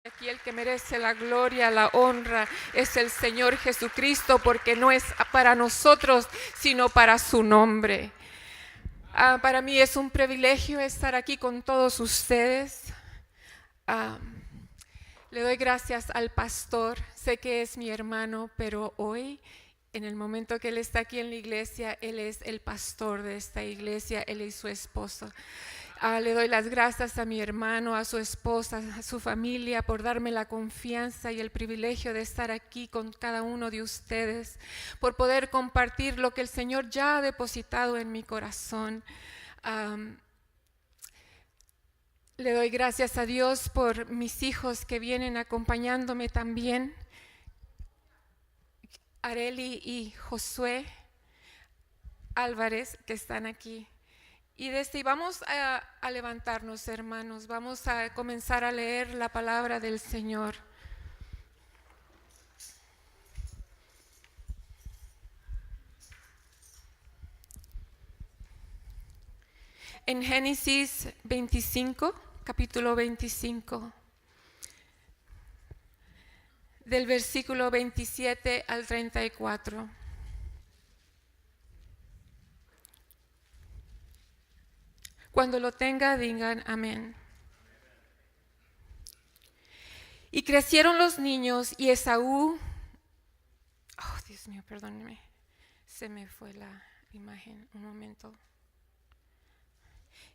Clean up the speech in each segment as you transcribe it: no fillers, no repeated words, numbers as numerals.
Aquí el que merece la gloria, la honra, es el Señor Jesucristo, porque no es para nosotros, sino para su nombre. Para mí es un privilegio estar aquí con todos ustedes. Le doy gracias al pastor, sé que es mi hermano, pero hoy, en el momento que él está aquí en la iglesia, él es el pastor de esta iglesia, él y su esposa. Le doy las gracias a mi hermano, a su esposa, a su familia por darme la confianza y el privilegio de estar aquí con cada uno de ustedes, por poder compartir lo que el Señor ya ha depositado en mi corazón. Le doy gracias a Dios por mis hijos que vienen acompañándome también, Areli y Josué Álvarez, que están aquí. Y vamos a levantarnos, hermanos, vamos a comenzar a leer la palabra del Señor. En Génesis 25, capítulo 25, del versículo 27 al 34. Cuando lo tenga, digan amén. Y crecieron los niños y Esaú, Dios mío, perdónenme, se me fue la imagen, un momento.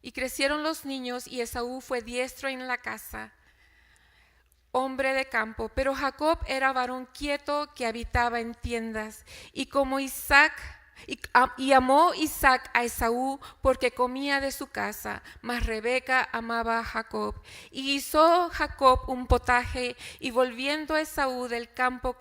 Y crecieron los niños y Esaú fue diestro en la casa, hombre de campo, pero Jacob era varón quieto que habitaba en tiendas, y como Isaac, y amó Isaac a Esaú porque comía de su casa, mas Rebeca amaba a Jacob. Y hizo Jacob un potaje, y volviendo Esaú del campo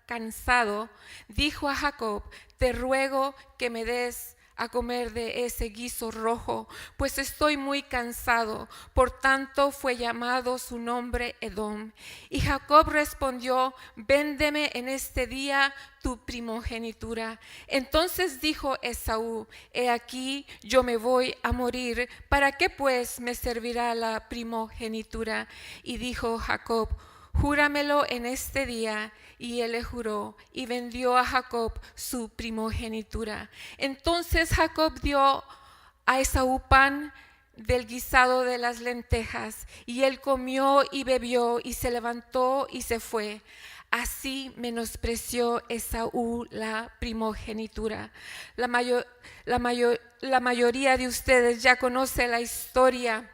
cansado, dijo a Jacob: te ruego que me des a comer de ese guiso rojo, pues estoy muy cansado. Por tanto fue llamado su nombre Edom. Y Jacob respondió: véndeme en este día tu primogenitura. Entonces dijo Esaú: he aquí, yo me voy a morir, ¿para qué pues me servirá la primogenitura? Y dijo Jacob: júramelo en este día. Y él le juró, y vendió a Jacob su primogenitura. Entonces Jacob dio a Esaú pan del guisado de las lentejas, y él comió y bebió, y se levantó y se fue. Así menospreció Esaú la primogenitura. La mayoría de ustedes ya conoce la historia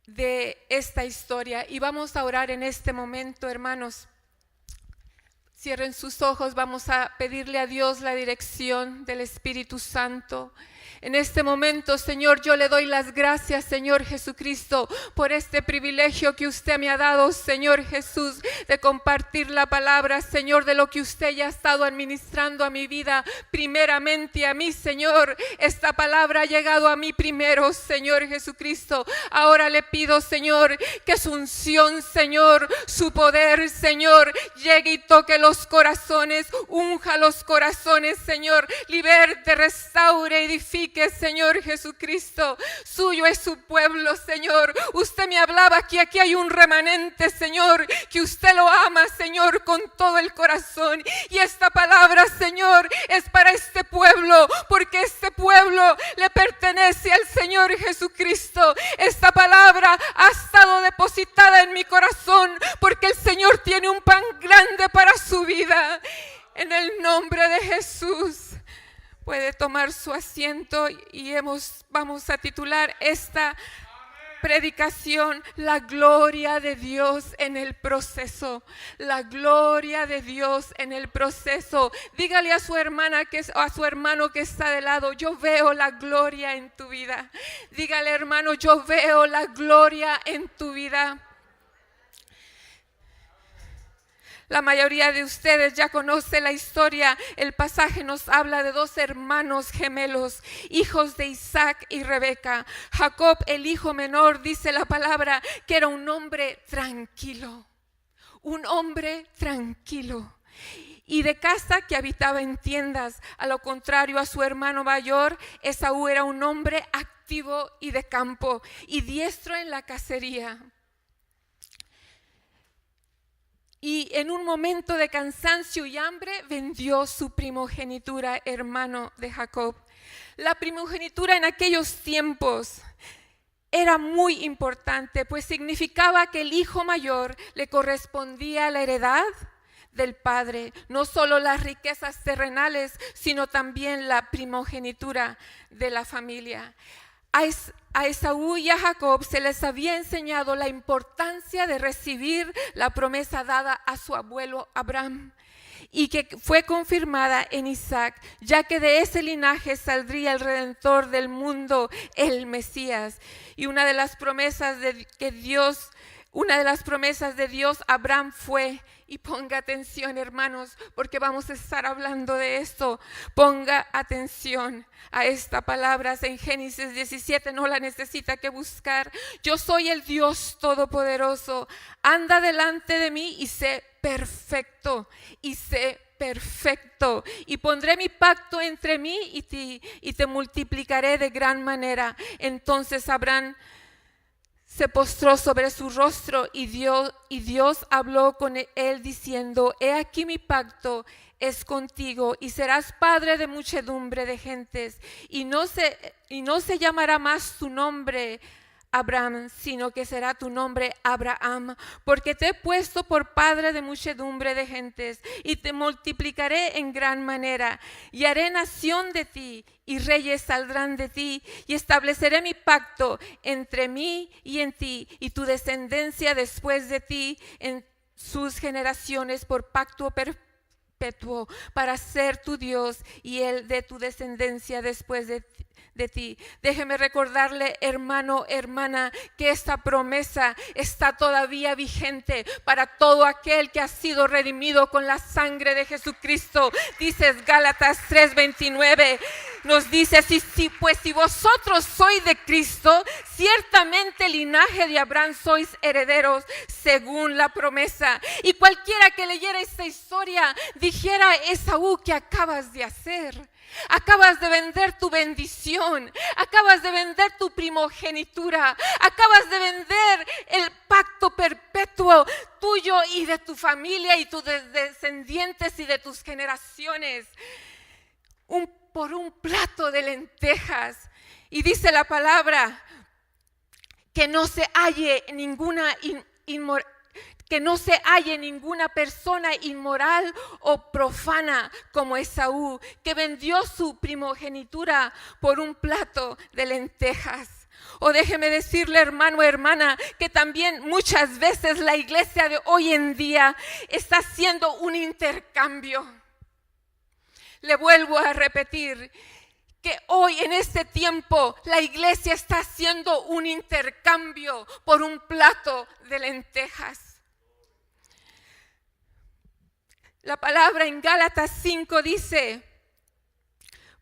de esta historia, y vamos a orar en este momento, hermanos. Cierren sus ojos, vamos a pedirle a Dios la dirección del Espíritu Santo. En este momento, Señor, yo le doy las gracias, Señor Jesucristo, por este privilegio que usted me ha dado, Señor Jesús, de compartir la palabra, Señor, de lo que usted ya ha estado administrando a mi vida, primeramente a mí, Señor. Esta palabra ha llegado a mí primero, Señor Jesucristo. Ahora le pido, Señor, que su unción, Señor, su poder, Señor, llegue y toque los corazones, unja los corazones, Señor, liberte, restaure, edifique, Señor Jesucristo. Suyo es su pueblo, Señor. Usted me hablaba que aquí hay un remanente, Señor, que usted lo ama, Señor, con todo el corazón. Y esta palabra, Señor, es para este pueblo, porque este pueblo le pertenece al Señor Jesucristo. Esta palabra ha estado depositada en mi corazón, porque el Señor tiene un pan grande para su vida. En el nombre de Jesús. Puede tomar su asiento y vamos a titular esta predicación: la gloria de Dios en el proceso. La gloria de Dios en el proceso. Dígale a su hermana, a su hermano que está de lado: yo veo la gloria en tu vida. Dígale, hermano: yo veo la gloria en tu vida. La mayoría de ustedes ya conoce la historia. El pasaje nos habla de dos hermanos gemelos, hijos de Isaac y Rebeca. Jacob, el hijo menor, dice la palabra que era un hombre tranquilo. Un hombre tranquilo. Y de casa que habitaba en tiendas. A lo contrario a su hermano mayor, Esaú era un hombre activo y de campo y diestro en la cacería. y en un momento de cansancio y hambre vendió su primogenitura, hermano de Jacob. La primogenitura en aquellos tiempos era muy importante, pues significaba que el hijo mayor le correspondía la heredad del padre, no solo las riquezas terrenales, sino también la primogenitura de la familia. A Esaú y a Jacob se les había enseñado la importancia de recibir la promesa dada a su abuelo Abraham, y que fue confirmada en Isaac, ya que de ese linaje saldría el Redentor del mundo, el Mesías. Y una de las promesas de Dios a Abraham fue, y ponga atención, hermanos, porque vamos a estar hablando de esto. Ponga atención a esta palabra en Génesis 17, no la necesita que buscar. Yo soy el Dios Todopoderoso, anda delante de mí y sé perfecto, y pondré mi pacto entre mí y ti, y te multiplicaré de gran manera. Entonces Abraham se postró sobre su rostro y Dios habló con él diciendo: he aquí mi pacto es contigo y serás padre de muchedumbre de gentes, y no se llamará más tu nombre Abraham, sino que será tu nombre Abraham, porque te he puesto por padre de muchedumbre de gentes, y te multiplicaré en gran manera, y haré nación de ti, y reyes saldrán de ti, y estableceré mi pacto entre mí y en ti, y tu descendencia después de ti en sus generaciones, por pacto perpetuo, para ser tu Dios, y el de tu descendencia después de ti. Déjeme recordarle, hermano, hermana, que esta promesa está todavía vigente para todo aquel que ha sido redimido con la sangre de Jesucristo. Dice Gálatas 3:29, nos dice: pues si vosotros sois de Cristo, ciertamente linaje de Abraham sois herederos según la promesa. Y cualquiera que leyera esta historia dijera: Esaú, ¿qué acabas de hacer? Acabas de vender tu bendición, acabas de vender tu primogenitura, acabas de vender el pacto perpetuo tuyo y de tu familia y tus descendientes y de tus generaciones por un plato de lentejas. Y dice la palabra que no se halle ninguna persona inmoral o profana como Esaú, que vendió su primogenitura por un plato de lentejas. O déjeme decirle, hermano, hermana, que también muchas veces la iglesia de hoy en día está haciendo un intercambio. Le vuelvo a repetir que hoy en este tiempo la iglesia está haciendo un intercambio por un plato de lentejas. La palabra en Gálatas 5 dice: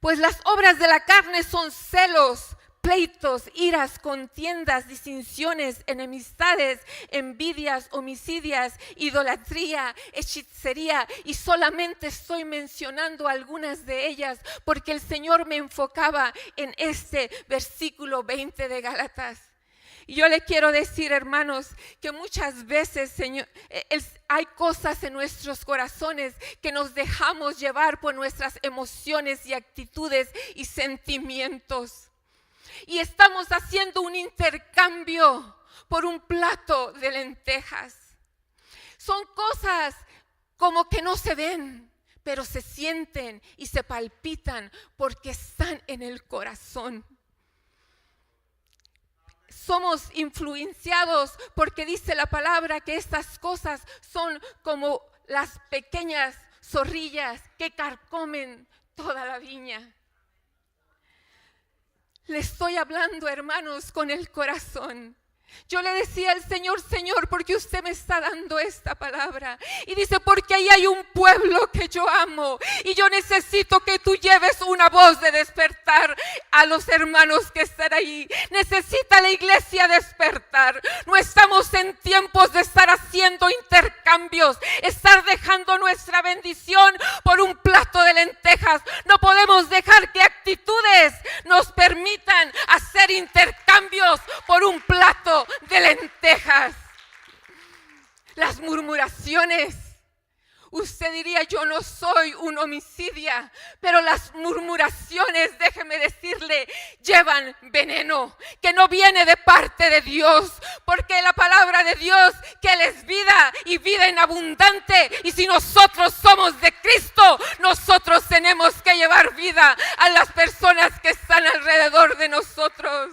pues las obras de la carne son celos, pleitos, iras, contiendas, disensiones, enemistades, envidias, homicidios, idolatría, hechicería, y solamente estoy mencionando algunas de ellas porque el Señor me enfocaba en este versículo 20 de Gálatas. Y yo le quiero decir, hermanos, que muchas veces, Señor, hay cosas en nuestros corazones que nos dejamos llevar por nuestras emociones y actitudes y sentimientos. Y estamos haciendo un intercambio por un plato de lentejas. Son cosas como que no se ven, pero se sienten y se palpitan porque están en el corazón. Somos influenciados porque dice la palabra que estas cosas son como las pequeñas zorrillas que carcomen toda la viña. Le estoy hablando, hermanos, con el corazón. Yo le decía al Señor: Señor, ¿por qué usted me está dando esta palabra? Y dice: porque ahí hay un pueblo que yo amo y yo necesito que tú lleves una voz de despertar a los hermanos que están ahí. Necesita la iglesia despertar. No estamos en tiempos de estar haciendo intercambios, estar dejando nuestra bendición por un plato de lentejas. No podemos dejar que actitudes nos permitan hacer intercambios por un plato de lentejas. las murmuraciones. Usted diría, yo no soy un homicidia, pero las murmuraciones, déjeme decirle, llevan veneno que no viene de parte de Dios, porque la palabra de Dios, que Él es vida y vida en abundante, y si nosotros somos de Cristo, nosotros tenemos que llevar vida a las personas que están alrededor de nosotros.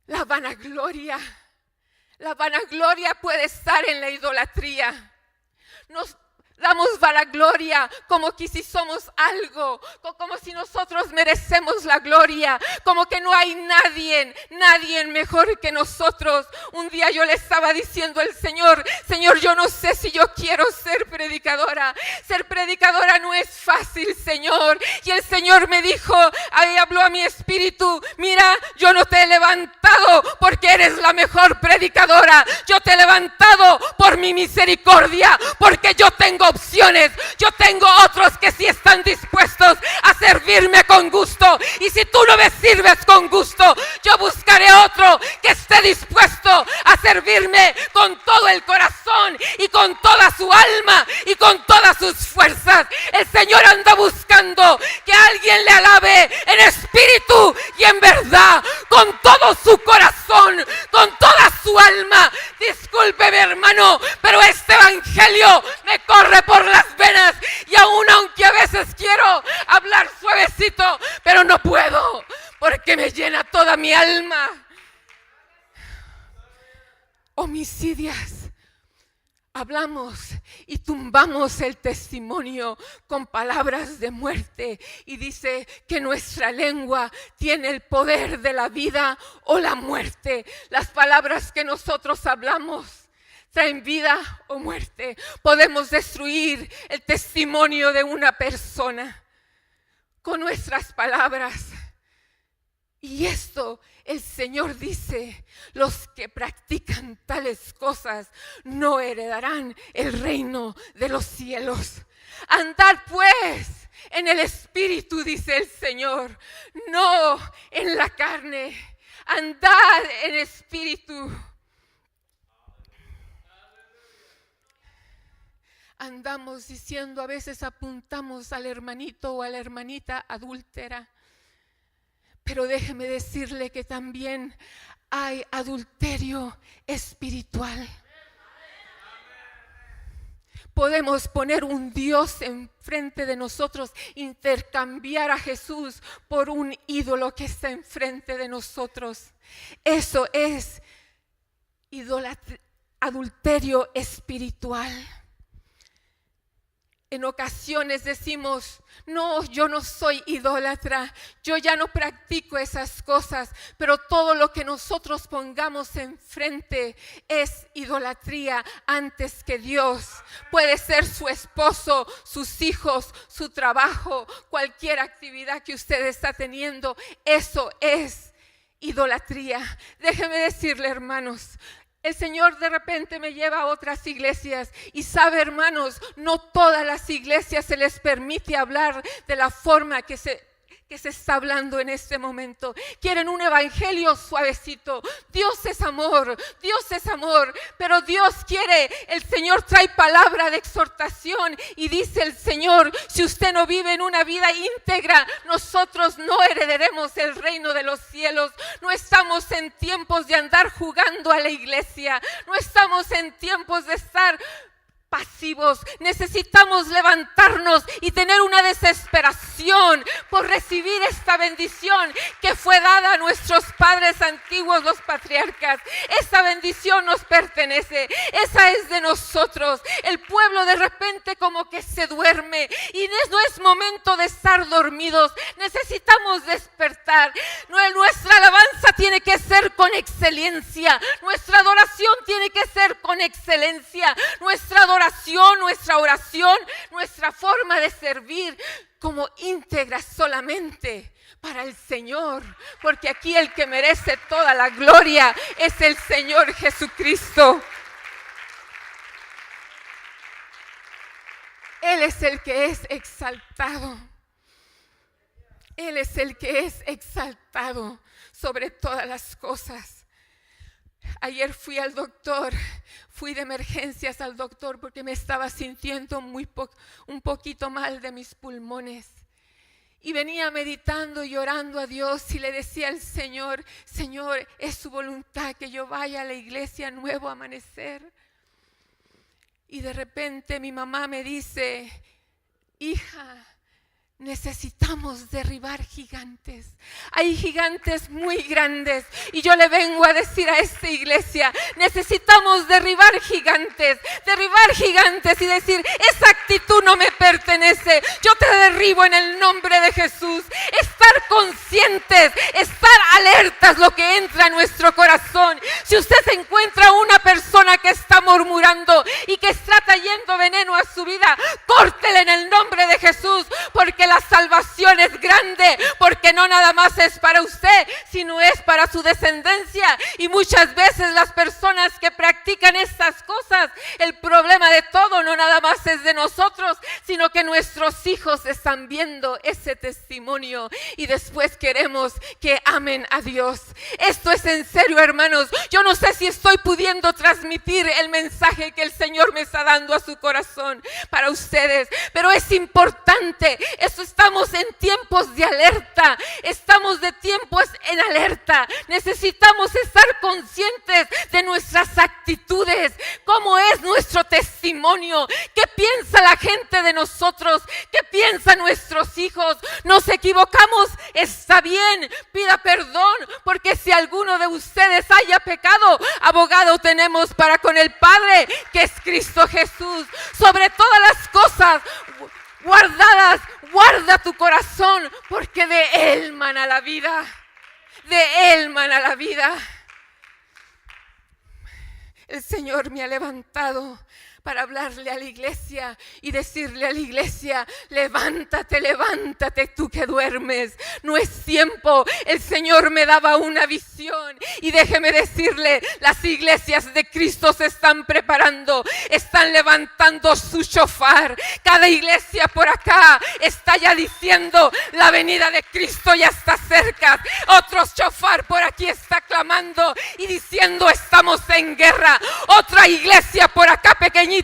La vanagloria puede estar en la idolatría. Nos damos vanagloria como que si somos algo, como si nosotros merecemos la gloria, como que no hay nadie mejor que nosotros. Un día yo le estaba diciendo al Señor, yo no sé si yo quiero ser predicadora. Ser predicadora no es fácil, Señor. Y el Señor me dijo, ahí habló a mi espíritu, mira, yo no te he levantado porque eres la mejor predicadora. Yo te he levantado por mi misericordia, porque yo tengo opciones. Yo tengo otros que sí están dispuestos a servirme con gusto. Y si tú no me sirves con gusto, yo buscaré otro que esté dispuesto a servirme con todo el corazón y con toda su alma y con todas sus fuerzas. El Señor anda buscando que alguien le alabe en espíritu y en verdad, con todo su corazón, con toda su alma. Discúlpeme, hermano, pero este evangelio me corre por las venas, y aún aunque a veces quiero hablar suavecito, pero no puedo porque me llena toda mi alma. Homicidias. Hablamos y tumbamos el testimonio con palabras de muerte, y dice que nuestra lengua tiene el poder de la vida o la muerte. Las palabras que nosotros hablamos traen vida o muerte. Podemos destruir el testimonio de una persona con nuestras palabras. Y esto el Señor dice, los que practican tales cosas no heredarán el reino de los cielos. Andad pues en el Espíritu, dice el Señor, no en la carne. Andad en espíritu. Andamos diciendo, a veces apuntamos al hermanito o a la hermanita adúltera. Pero déjeme decirle que también hay adulterio espiritual. Podemos poner un Dios enfrente de nosotros, intercambiar a Jesús por un ídolo que está enfrente de nosotros. Eso es adulterio espiritual. En ocasiones decimos, no, yo no soy idólatra, yo ya no practico esas cosas, pero todo lo que nosotros pongamos enfrente es idolatría antes que Dios. Puede ser su esposo, sus hijos, su trabajo, cualquier actividad que usted está teniendo, eso es idolatría. Déjeme decirle, hermanos, el Señor de repente me lleva a otras iglesias y sabe, hermanos, no todas las iglesias se les permite hablar de la forma que se está hablando en este momento. Quieren un evangelio suavecito. Dios es amor, pero Dios quiere, el Señor trae palabra de exhortación y dice el Señor, si usted no vive en una vida íntegra, nosotros no heredaremos el reino de los cielos. No estamos en tiempos de andar jugando a la iglesia, no estamos en tiempos de estar pasivos. Necesitamos levantarnos y tener una desesperación por recibir esta bendición que fue dada a nuestros padres antiguos, los patriarcas. Esa bendición nos pertenece, esa es de nosotros. El pueblo de repente como que se duerme y no es momento de estar dormidos. Necesitamos despertar. Nuestra alabanza tiene que ser con excelencia, nuestra adoración tiene que ser con excelencia, nuestra oración, nuestra forma de servir como íntegra solamente para el Señor, porque aquí el que merece toda la gloria es el Señor Jesucristo. Él es el que es exaltado. Él es el que es exaltado sobre todas las cosas. Ayer fui al doctor, fui de emergencias al doctor porque me estaba sintiendo un poquito mal de mis pulmones. Y venía meditando y orando a Dios y le decía al Señor, Señor, es su voluntad que yo vaya a la iglesia Nuevo Amanecer. Y de repente mi mamá me dice, hija, necesitamos derribar gigantes. Hay gigantes muy grandes y yo le vengo a decir a esta iglesia, necesitamos derribar gigantes y decir, esa actitud no me pertenece, yo te derribo en el nombre de Jesús. Estar conscientes, estar alertas lo que entra en nuestro corazón. Si usted se encuentra una persona que está murmurando y que está trayendo veneno a su vida, córtele en el nombre de Jesús, porque la salvación es grande, porque no nada más es para usted, sino es para su descendencia. Y muchas veces las personas que practican estas cosas, el problema de todo no nada más es de nosotros, sino que nuestros hijos están viendo ese testimonio y después queremos que amen a Dios. Esto es en serio, hermanos. Yo no sé si estoy pudiendo transmitir el mensaje que el Señor me está dando a su corazón para ustedes, pero es importante. Estamos en tiempos de alerta, estamos de tiempos en alerta. Necesitamos estar conscientes de nuestras actitudes, cómo es nuestro testimonio, qué piensa la gente de nosotros, qué piensan nuestros hijos. Nos equivocamos, está bien, pida perdón, porque si alguno de ustedes haya pecado, abogado tenemos para con el Padre, que es Cristo Jesús. Sobre todas las cosas guardadas, guarda tu corazón, porque de él mana la vida. De él mana la vida. El Señor me ha levantado para hablarle a la iglesia y decirle a la iglesia, levántate, levántate tú que duermes, no es tiempo. El Señor me daba una visión y déjeme decirle, las iglesias de Cristo se están preparando, están levantando su shofar. Cada iglesia por acá está ya diciendo, la venida de Cristo ya está cerca. Otro shofar por aquí está clamando y diciendo, estamos en guerra. Otra iglesia por acá pequeñita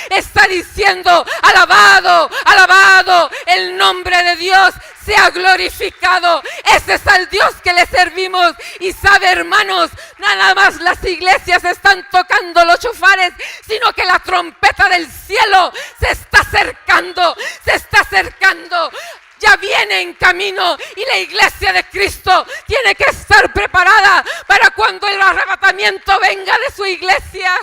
está diciendo, alabado, alabado, el nombre de Dios sea glorificado. Ese es el Dios que le servimos. Y sabe, hermanos, nada más las iglesias están tocando los shofares, sino que la trompeta del cielo se está acercando, se está acercando. Ya viene en camino y la iglesia de Cristo tiene que estar preparada para cuando el arrebatamiento venga de su iglesia.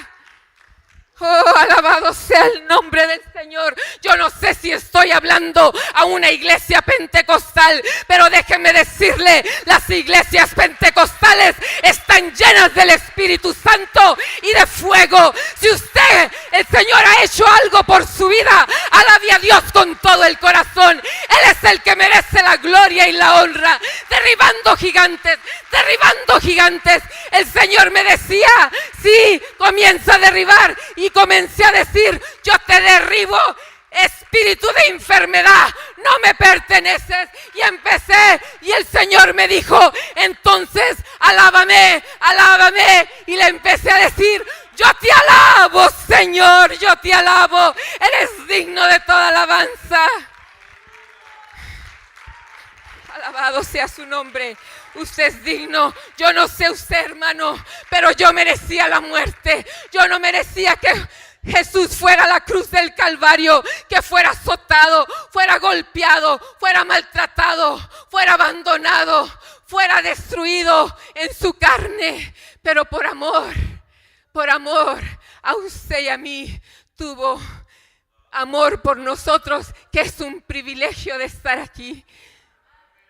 Oh, alabado sea el nombre del Señor. Yo no sé si estoy hablando a una iglesia pentecostal, pero déjenme decirle, las iglesias pentecostales están llenas del Espíritu Santo y de fuego. Si usted, el Señor ha hecho algo por su vida, alabe a Dios con todo el corazón. Él es el que merece la gloria y la honra. Derribando gigantes, derribando gigantes. El Señor me decía, sí, comienza a derribar. Y comencé a decir, yo te derribo, espíritu de enfermedad, no me perteneces. Y empecé, y el Señor me dijo, entonces alábame, alábame. Y le empecé a decir, yo te alabo, Señor, yo te alabo, eres digno de toda alabanza. Alabado sea su nombre. Usted es digno. Yo no sé usted, hermano, pero yo merecía la muerte. Yo no merecía que Jesús fuera a la cruz del Calvario, que fuera azotado, fuera golpeado, fuera maltratado, fuera abandonado, fuera destruido en su carne. Pero por amor a usted y a mí, tuvo amor por nosotros, que es un privilegio de estar aquí.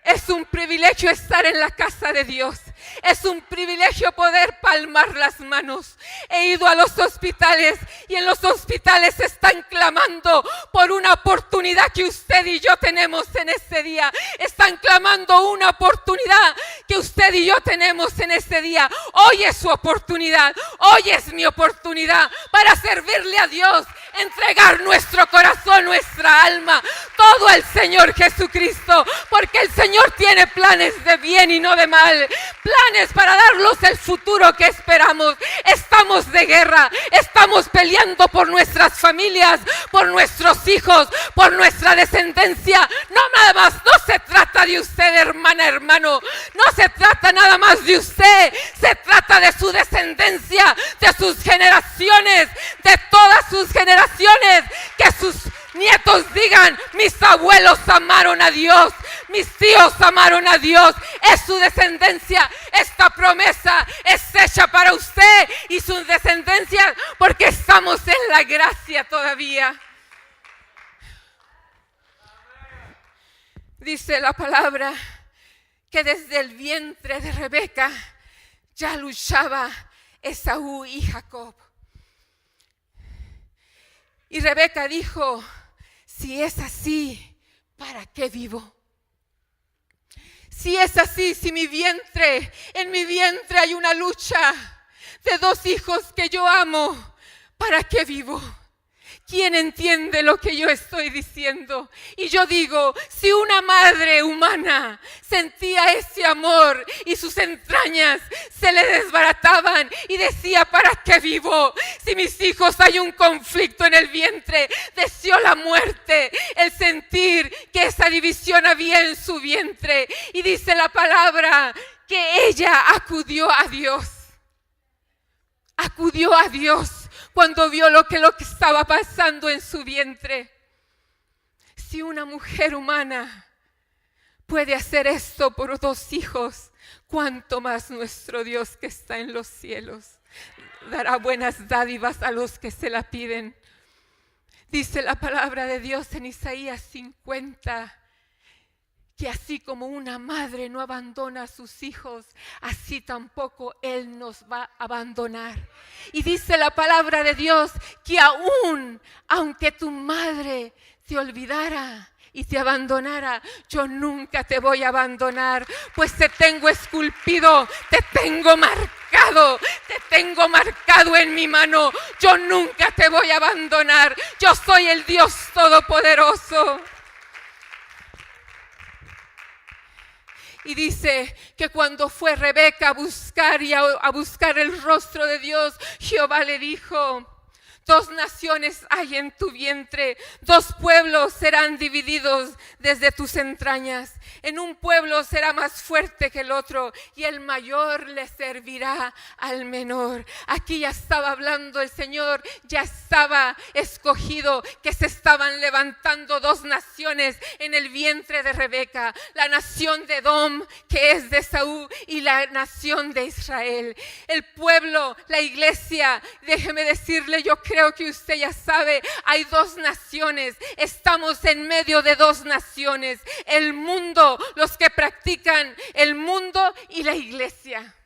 Es un privilegio estar en la casa de Dios. Es un privilegio poder palmar las manos. He ido a los hospitales y en los hospitales están clamando por una oportunidad que usted y yo tenemos en ese día. Están clamando una oportunidad que usted y yo tenemos en ese día. Hoy es su oportunidad. Hoy es mi oportunidad para servirle a Dios, entregar nuestro corazón, nuestra alma, todo al Señor Jesucristo, porque el Señor tiene planes de bien y no de mal, planes para darnos el futuro que esperamos. estamos de guerra, estamos peleando por nuestras familias, por nuestros hijos, por nuestra descendencia. No nada más, no se trata de usted, hermana, hermano, no se trata nada más de usted, se trata de su descendencia, de sus generaciones, de todas sus generaciones, que sus nietos digan: mis abuelos amaron a Dios, mis tíos amaron a Dios. Es su descendencia. Esta promesa es hecha para usted y su descendencia, porque estamos en la gracia todavía. Dice la palabra que desde el vientre de Rebeca ya luchaba Esaú y Jacob. Y Rebeca dijo: si es así, ¿para qué vivo? Si es así, si en mi vientre hay una lucha de dos hijos que yo amo, ¿para qué vivo? ¿Quién entiende lo que yo estoy diciendo? Y yo digo, si una madre humana sentía ese amor y sus entrañas se le desbarataban y decía: ¿para qué vivo? Si mis hijos hay un conflicto en el vientre, deseó la muerte, el sentir que esa división había en su vientre. Y dice la palabra que ella acudió a Dios. Acudió a Dios cuando vio lo que estaba pasando en su vientre. Si una mujer humana puede hacer esto por dos hijos, ¿cuánto más nuestro Dios que está en los cielos dará buenas dádivas a los que se la piden? Dice la palabra de Dios en Isaías 50, que así como una madre no abandona a sus hijos, así tampoco Él nos va a abandonar. Y dice la palabra de Dios que aunque tu madre te olvidara y te abandonara, yo nunca te voy a abandonar, pues te tengo esculpido, te tengo marcado en mi mano. Yo nunca te voy a abandonar. Yo soy el Dios Todopoderoso. Y dice que cuando fue Rebeca a buscar el rostro de Dios, Jehová le dijo: dos naciones hay en tu vientre, dos pueblos serán divididos desde tus entrañas. En un pueblo será más fuerte que el otro, y el mayor le servirá al menor. Aquí ya estaba hablando el Señor, ya estaba escogido que se estaban levantando dos naciones en el vientre de Rebeca: la nación de Edom, que es de Esaú, y la nación de Israel. El pueblo, la iglesia, déjeme decirle, yo creo que usted ya sabe, hay dos naciones, estamos en medio de dos naciones: el mundo, los que practican el mundo, y la iglesia.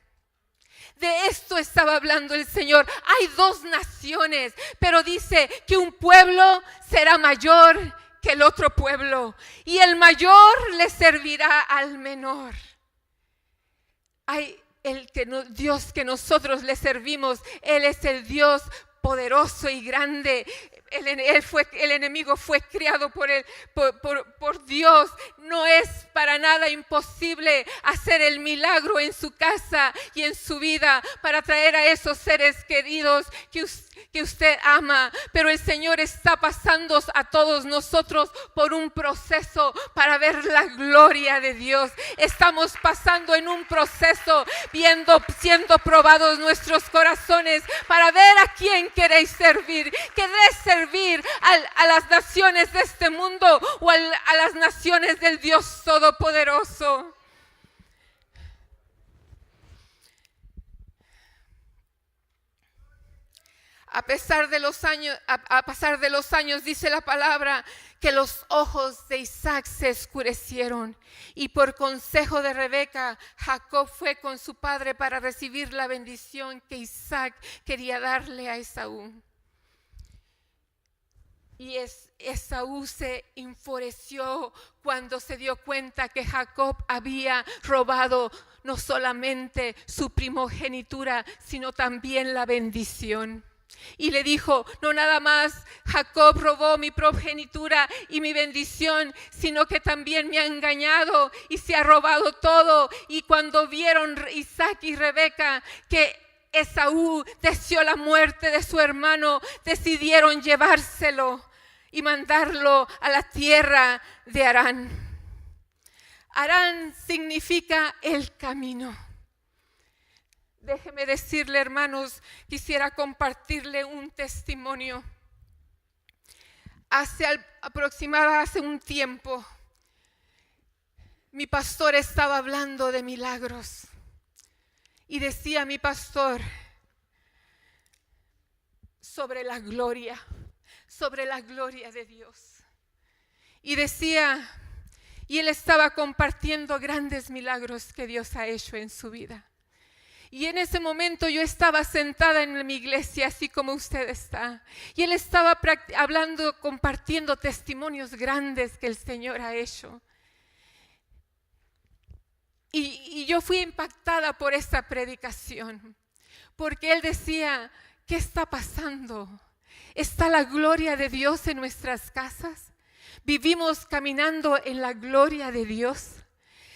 De esto estaba hablando el Señor. Hay dos naciones, pero dice que un pueblo será mayor que el otro pueblo, y el mayor le servirá al menor. Hay Dios que nosotros le servimos, Él es el Dios poderoso y grande. El enemigo fue criado por Dios. No es para nada imposible hacer el milagro en su casa y en su vida para traer a esos seres queridos que usted ama. Pero el Señor está pasando a todos nosotros por un proceso para ver la gloria de Dios. Estamos pasando en un proceso, siendo probados nuestros corazones para ver a quién queréis servir. ¿Queréis servir a las naciones de este mundo o a las naciones del Dios Todopoderoso? A pasar de los años, dice la palabra que los ojos de Isaac se oscurecieron, y por consejo de Rebeca, Jacob fue con su padre para recibir la bendición que Isaac quería darle a Esaú. Y Esaú se enfureció cuando se dio cuenta que Jacob había robado no solamente su primogenitura, sino también la bendición. Y le dijo: no nada más Jacob robó mi progenitura y mi bendición, sino que también me ha engañado y se ha robado todo. Y cuando vieron Isaac y Rebeca que Esaú deseó la muerte de su hermano, decidieron llevárselo y mandarlo a la tierra de Harán. Harán significa el camino. Déjeme decirle, hermanos, quisiera compartirle un testimonio. Hace un tiempo, mi pastor estaba hablando de milagros y decía mi pastor sobre la gloria de Dios. Y decía, y él estaba compartiendo grandes milagros que Dios ha hecho en su vida. Y en ese momento yo estaba sentada en mi iglesia, así como usted está. Y él estaba hablando, compartiendo testimonios grandes que el Señor ha hecho. Y yo fui impactada por esa predicación. Porque él decía, ¿qué está pasando? ¿Está la gloria de Dios en nuestras casas? ¿Vivimos caminando en la gloria de Dios?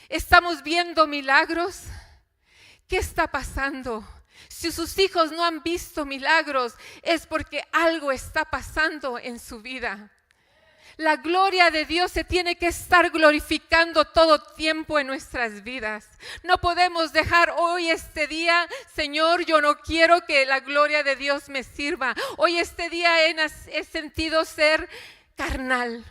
¿Estamos viendo milagros? ¿Qué está pasando? Si sus hijos no han visto milagros, es porque algo está pasando en su vida. La gloria de Dios se tiene que estar glorificando todo tiempo en nuestras vidas. No podemos dejar hoy este día, Señor, yo no quiero que la gloria de Dios me sirva. Hoy este día he sentido ser carnal.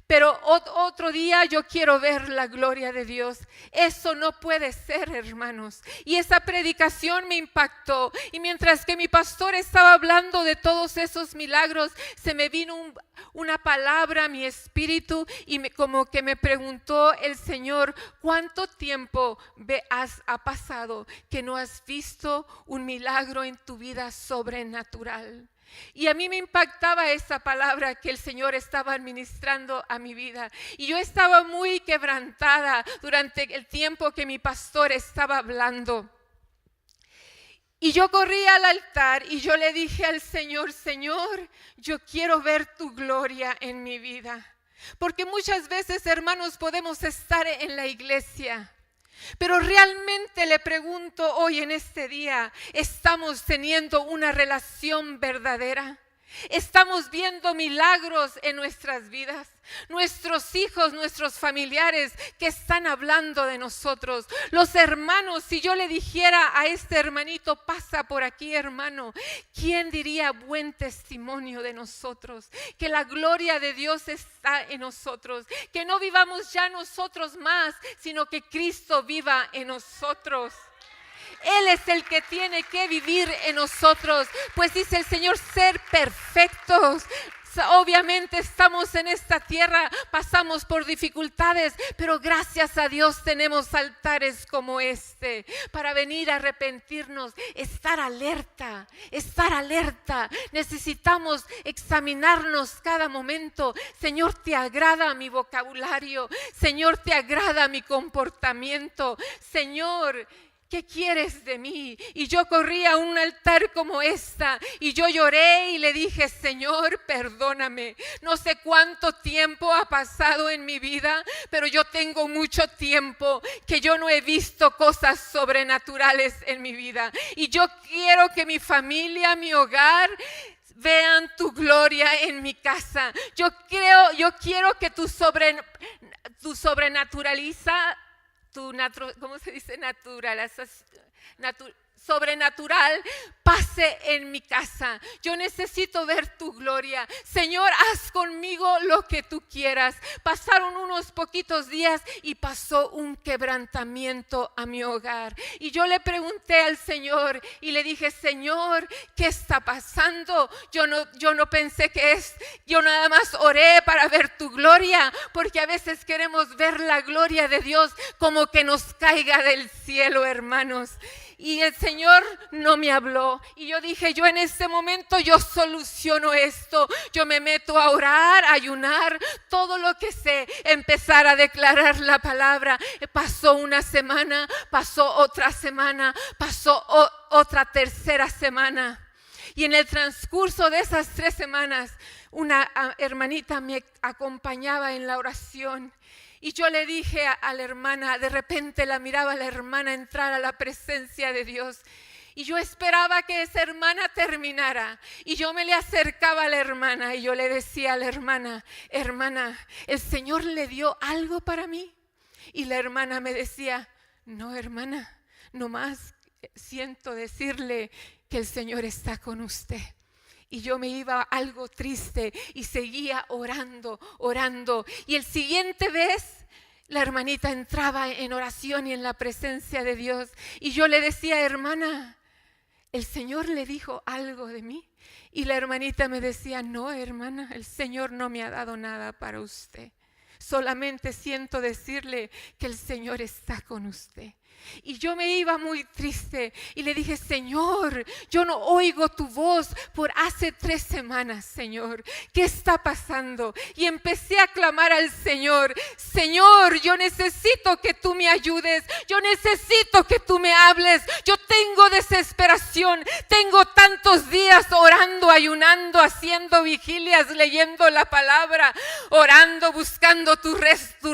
Pero otro día yo quiero ver la gloria de Dios. Eso no puede ser, hermanos. Y esa predicación me impactó. Y mientras que mi pastor estaba hablando de todos esos milagros, se me vino una palabra a mi espíritu y como que me preguntó el Señor, ¿cuánto tiempo ha pasado que no has visto un milagro en tu vida sobrenatural? Y a mí me impactaba esa palabra que el Señor estaba administrando a mi vida. Y yo estaba muy quebrantada durante el tiempo que mi pastor estaba hablando. Y yo corrí al altar y yo le dije al Señor, Señor, yo quiero ver tu gloria en mi vida. Porque muchas veces, hermanos, podemos estar en la iglesia. Pero realmente le pregunto hoy en este día, ¿estamos teniendo una relación verdadera? ¿Estamos viendo milagros en nuestras vidas? Nuestros hijos, nuestros familiares que están hablando de nosotros. Los hermanos, si yo le dijera a este hermanito, pasa por aquí, hermano, ¿quién diría buen testimonio de nosotros? Que la gloria de Dios está en nosotros. Que no vivamos ya nosotros más, sino que Cristo viva en nosotros. Él es el que tiene que vivir en nosotros, pues dice el Señor, ser perfectos. Obviamente estamos en esta tierra, pasamos por dificultades, pero gracias a Dios tenemos altares como este para venir a arrepentirnos, estar alerta. Necesitamos examinarnos cada momento. Señor, ¿te agrada mi vocabulario? Señor, ¿te agrada mi comportamiento? Señor, ¿qué quieres de mí? Y yo corrí a un altar como esta y yo lloré y le dije, Señor, perdóname. No sé cuánto tiempo ha pasado en mi vida, pero yo tengo mucho tiempo que yo no he visto cosas sobrenaturales en mi vida. Y yo quiero que mi familia, mi hogar, vean tu gloria en mi casa. Yo quiero que tu sobrenaturaliza. ¿Cómo se dice? Sobrenatural pase en mi casa. Yo necesito ver tu gloria. Señor, haz conmigo lo que tú quieras. Pasaron unos poquitos días y pasó un quebrantamiento a mi hogar. Y yo le pregunté al Señor y le dije, Señor, ¿qué está pasando? Yo no pensé yo nada más oré para ver tu gloria, porque a veces queremos ver la gloria de Dios como que nos caiga del cielo, hermanos. Y el Señor no me habló. Y yo dije, yo en este momento yo soluciono esto. Yo me meto a orar, a ayunar, todo lo que sé, empezar a declarar la palabra. Pasó una semana, pasó otra semana, pasó otra tercera semana. Y en el transcurso de esas 3 semanas, una hermanita me acompañaba en la oración. Y yo le dije a la hermana, de repente la miraba a la hermana entrar a la presencia de Dios. Y yo esperaba que esa hermana terminara. Y yo me le acercaba a la hermana y yo le decía a la hermana, hermana, ¿el Señor le dio algo para mí? Y la hermana me decía, no, hermana, nomás siento decirle que el Señor está con usted. Y yo me iba algo triste y seguía orando, orando. Y el siguiente vez la hermanita entraba en oración y en la presencia de Dios. Y yo le decía, hermana, ¿el Señor le dijo algo de mí? Y la hermanita me decía, no, hermana, el Señor no me ha dado nada para usted. Solamente siento decirle que el Señor está con usted. Y yo me iba muy triste y le dije, Señor, yo no oigo tu voz por hace 3 semanas, Señor. ¿Qué está pasando? Y empecé a clamar al Señor, Señor, yo necesito que tú me ayudes, yo necesito que tú me hables, yo tengo desesperación, tengo tantos días orando, ayunando, haciendo vigilias, leyendo la palabra, orando, buscando tu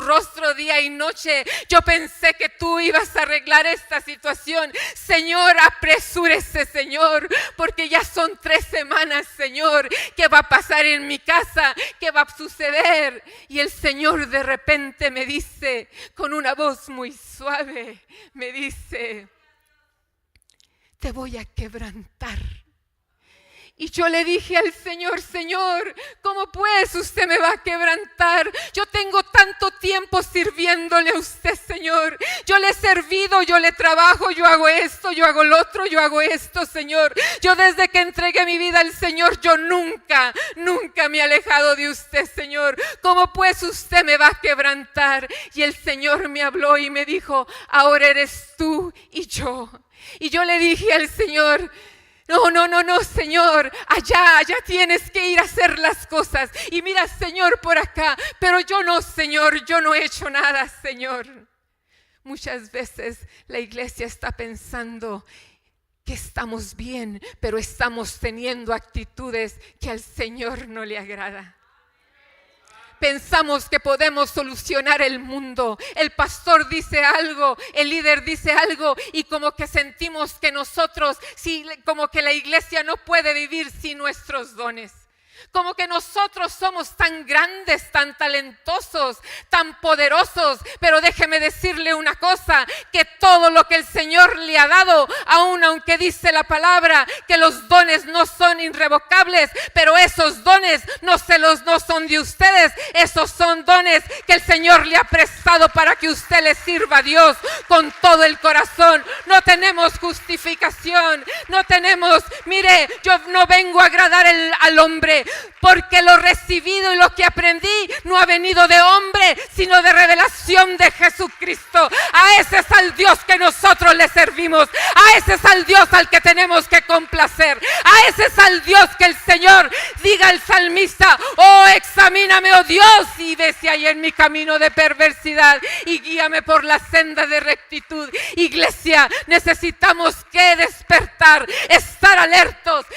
rostro día y noche. Yo pensé que tú ibas a arreglar esta situación. Señor, apresúrese, Señor, porque ya son 3 semanas, Señor. ¿Qué va a pasar en mi casa? ¿Qué va a suceder? Y el Señor de repente me dice, con una voz muy suave, me dice, te voy a quebrantar. Y yo le dije al Señor, Señor, ¿cómo pues usted me va a quebrantar? Yo tengo tanto tiempo sirviéndole a usted, Señor. Yo le he servido, yo le trabajo, yo hago esto, yo hago lo otro, yo hago esto, Señor. Yo desde que entregué mi vida al Señor, yo nunca me he alejado de usted, Señor. ¿Cómo pues usted me va a quebrantar? Y el Señor me habló y me dijo, ahora eres tú y yo. Y yo le dije al Señor, no, Señor, allá tienes que ir a hacer las cosas. Y mira, Señor, por acá, pero yo no, Señor, yo no he hecho nada, Señor. Muchas veces la iglesia está pensando que estamos bien, pero estamos teniendo actitudes que al Señor no le agrada. Pensamos que podemos solucionar el mundo. El pastor dice algo, el líder dice algo y como que sentimos que nosotros, como que la iglesia no puede vivir sin nuestros dones. Como que nosotros somos tan grandes, tan talentosos, tan poderosos. Pero déjeme decirle una cosa, que todo lo que el Señor le ha dado, aun aunque dice la palabra que los dones no son irrevocables, pero esos dones no son de ustedes. Esos son dones que el Señor le ha prestado para que usted le sirva a Dios con todo el corazón. No tenemos justificación, no tenemos, mire, yo no vengo a agradar al hombre, porque lo recibido y lo que aprendí no ha venido de hombre, sino de revelación de Jesucristo. A ese es al Dios que nosotros le servimos, a ese es al Dios al que tenemos que complacer, a ese es al Dios que el Señor, diga el salmista, oh, examíname, oh Dios, y ve si hay en mi camino de perversidad y guíame por la senda de rectitud. Iglesia, necesitamos que despertar, estar alertos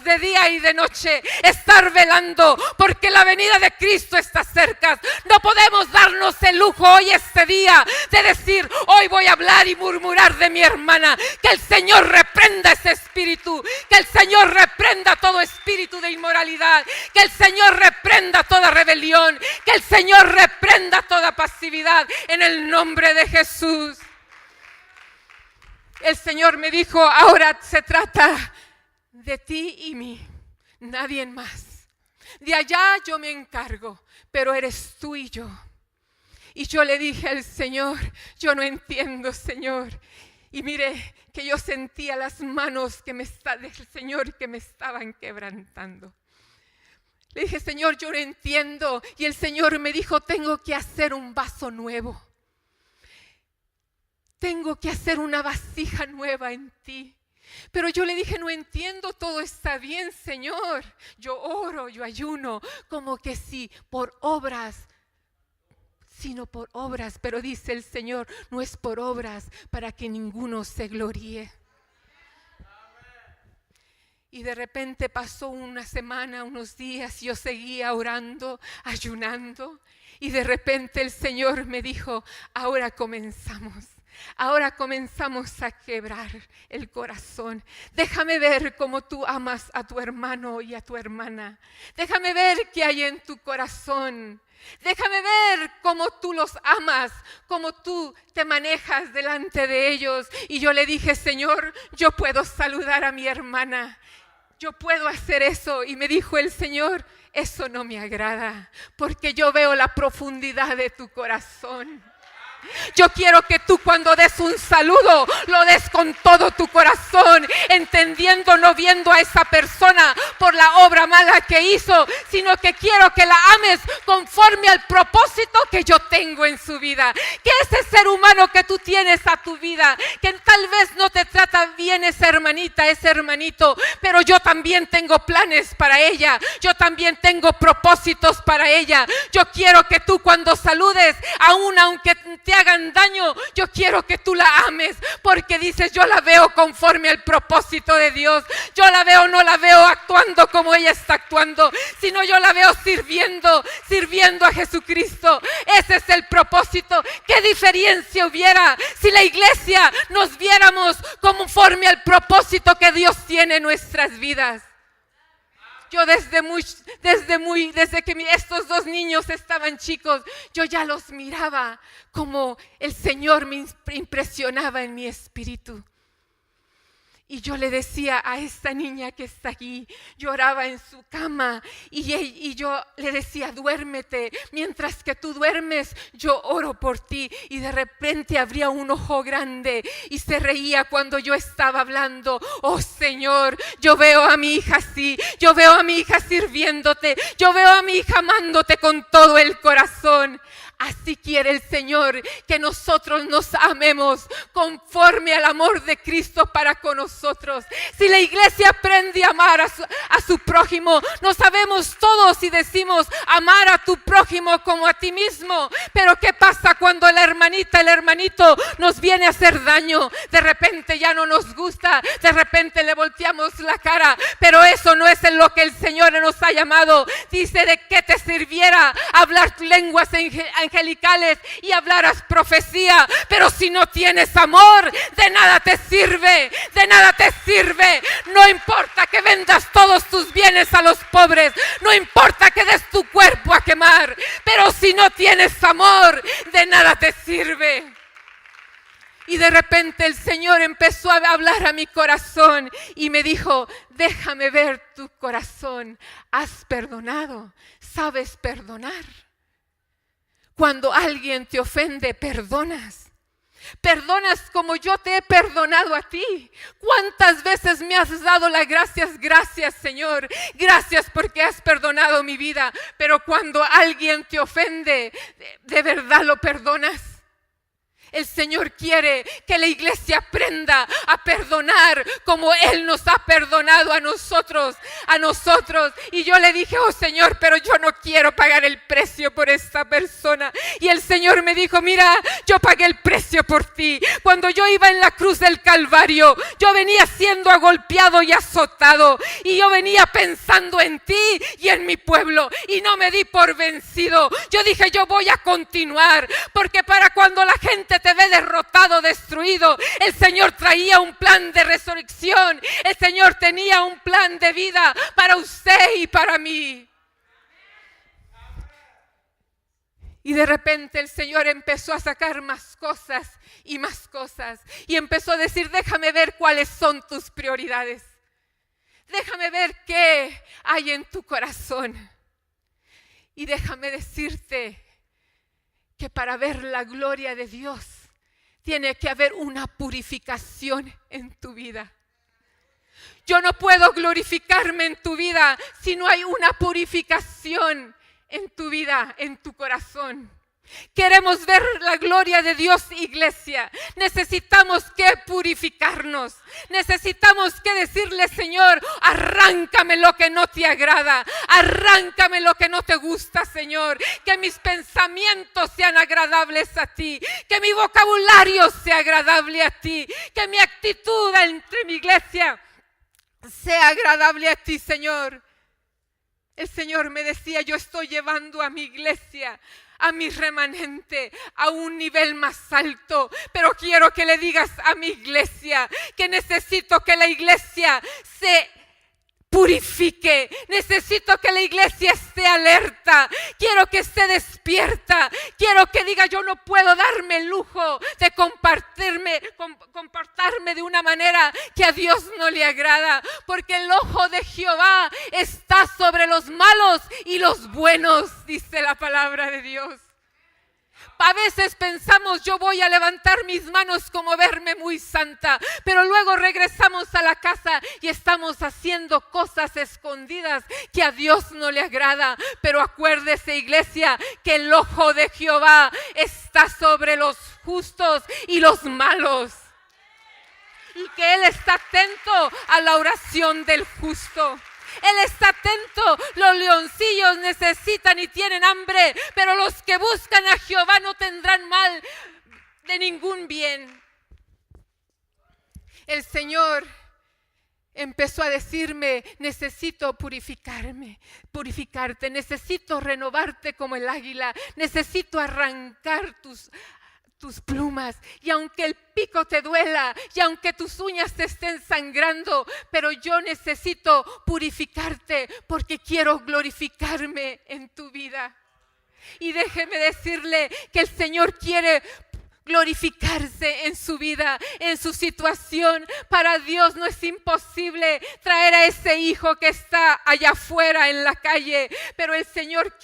de día y de noche, estar velando, porque la venida de Cristo está cerca. No podemos darnos el lujo hoy, este día, de decir, hoy voy a hablar y murmurar de mi hermana. Que el Señor reprenda ese espíritu, que el Señor reprenda todo espíritu de inmoralidad, que el Señor reprenda toda rebelión, que el Señor reprenda toda pasividad en el nombre de Jesús. El Señor me dijo, ahora se trata de ti y mí, nadie más. De allá yo me encargo, pero eres tú y yo. Y yo le dije al Señor, yo no entiendo, Señor. Y mire que yo sentía las manos del Señor que me estaban quebrantando. Le dije, Señor, yo no entiendo. Y el Señor me dijo, tengo que hacer un vaso nuevo. Tengo que hacer una vasija nueva en ti. Pero yo le dije, no entiendo, todo está bien, Señor. Yo oro, yo ayuno, como que sí, por obras, sino por obras. Pero dice el Señor, no es por obras para que ninguno se gloríe. Y de repente pasó una semana, unos días, yo seguía orando, ayunando. Y de repente el Señor me dijo, ahora comenzamos. Ahora comenzamos a quebrar el corazón. Déjame ver cómo tú amas a tu hermano y a tu hermana. Déjame ver qué hay en tu corazón. Déjame ver cómo tú los amas, cómo tú te manejas delante de ellos. Y yo le dije, Señor, yo puedo saludar a mi hermana. Yo puedo hacer eso. Y me dijo el Señor, eso no me agrada, porque yo veo la profundidad de tu corazón. Yo quiero que tú cuando des un saludo, lo des con todo tu corazón, entendiendo, no viendo a esa persona por la obra mala que hizo, sino que quiero que la ames conforme al propósito que yo tengo en su vida. Que ese ser humano que tú tienes a tu vida, que tal vez no te trata bien esa hermanita, ese hermanito, pero yo también tengo planes para ella, yo también tengo propósitos para ella. Yo quiero que tú cuando saludes, aún aunque te hagan daño, yo quiero que tú la ames, porque dices, yo la veo conforme al propósito de Dios. Yo la veo, no la veo actuando como ella está actuando, sino yo la veo sirviendo a Jesucristo. Ese es el propósito. ¿Qué diferencia hubiera si la iglesia nos viéramos conforme al propósito que Dios tiene en nuestras vidas? Yo desde que estos dos niños estaban chicos, yo ya los miraba como el Señor me impresionaba en mi espíritu. Y yo le decía a esta niña que está aquí, lloraba en su cama y yo le decía, duérmete, mientras que tú duermes, yo oro por ti. Y de repente abría un ojo grande y se reía cuando yo estaba hablando. Oh Señor, yo veo a mi hija así, yo veo a mi hija sirviéndote, yo veo a mi hija amándote con todo el corazón. Así quiere el Señor que nosotros nos amemos conforme al amor de Cristo para con nosotros. Si la iglesia aprende a amar a su prójimo, no sabemos todos si decimos amar a tu prójimo como a ti mismo. Pero ¿qué pasa cuando la hermanita, el hermanito nos viene a hacer daño? De repente ya no nos gusta, de repente le volteamos la cara, pero eso no es en lo que el Señor nos ha llamado. Dice, ¿de qué te sirviera hablar lenguas angelicales y hablaras profecía, pero si no tienes amor, de nada te sirve, de nada te sirve? No importa que vendas todos tus bienes a los pobres, no importa que des tu cuerpo a quemar, pero si no tienes amor, de nada te sirve. Y de repente el Señor empezó a hablar a mi corazón y me dijo, déjame ver tu corazón. ¿Has perdonado? ¿Sabes perdonar? Cuando alguien te ofende, perdonas. Perdonas como yo te he perdonado a ti. ¿Cuántas veces me has dado las gracias? Gracias, Señor. Gracias porque has perdonado mi vida. Pero cuando alguien te ofende, ¿de verdad lo perdonas? El Señor quiere que la iglesia aprenda a perdonar como Él nos ha perdonado a nosotros. Y yo le dije, oh Señor, pero yo no quiero pagar el precio por esta persona. Y el Señor me dijo, mira, yo pagué el precio por ti. Cuando yo iba en la cruz del Calvario, yo venía siendo agolpeado y azotado. Y yo venía pensando en ti y en mi pueblo. Y no me di por vencido. Yo dije, yo voy a continuar. Porque para cuando la gente te ve derrotado, destruido, el Señor traía un plan de resurrección. El Señor tenía un plan de vida para usted y para mí. Y de repente el Señor empezó a sacar más cosas y más cosas. Y empezó a decir, déjame ver cuáles son tus prioridades. Déjame ver qué hay en tu corazón. Y déjame decirte que para ver la gloria de Dios tiene que haber una purificación en tu vida. Yo no puedo glorificarme en tu vida si no hay una purificación en tu vida, en tu corazón. Queremos ver la gloria de Dios, iglesia. Necesitamos que purificarnos. Necesitamos que decirle, Señor, arráncame lo que no te agrada. Arráncame lo que no te gusta, Señor. Que mis pensamientos sean agradables a ti. Que mi vocabulario sea agradable a ti. Que mi actitud entre mi iglesia sea agradable a ti, Señor. El Señor me decía, yo estoy llevando a mi iglesia a mi remanente a un nivel más alto. Pero quiero que le digas a mi iglesia que necesito que la iglesia se purifique. Necesito que la iglesia esté alerta. Quiero que esté despierta. Quiero que diga: yo no puedo darme el lujo de comportarme de una manera que a Dios no le agrada, porque el ojo de Jehová está sobre los malos y los buenos, dice la palabra de Dios. A veces pensamos: yo voy a levantar mis manos como verme muy santa, pero luego regresamos a la casa y estamos haciendo cosas escondidas que a Dios no le agrada. Pero acuérdese, iglesia, que el ojo de Jehová está sobre los justos y los malos, y que Él está atento a la oración del justo. Él está atento. Los leoncillos necesitan y tienen hambre, pero los que buscan a Jehová no tendrán mal de ningún bien. El Señor empezó a decirme: necesito purificarte, necesito renovarte como el águila, necesito arrancar tus plumas, y aunque el pico te duela y aunque tus uñas te estén sangrando, pero yo necesito purificarte porque quiero glorificarme en tu vida. Y déjeme decirle que el Señor quiere glorificarse en su vida, en su situación. Para Dios no es imposible traer a ese hijo que está allá afuera en la calle, pero el Señor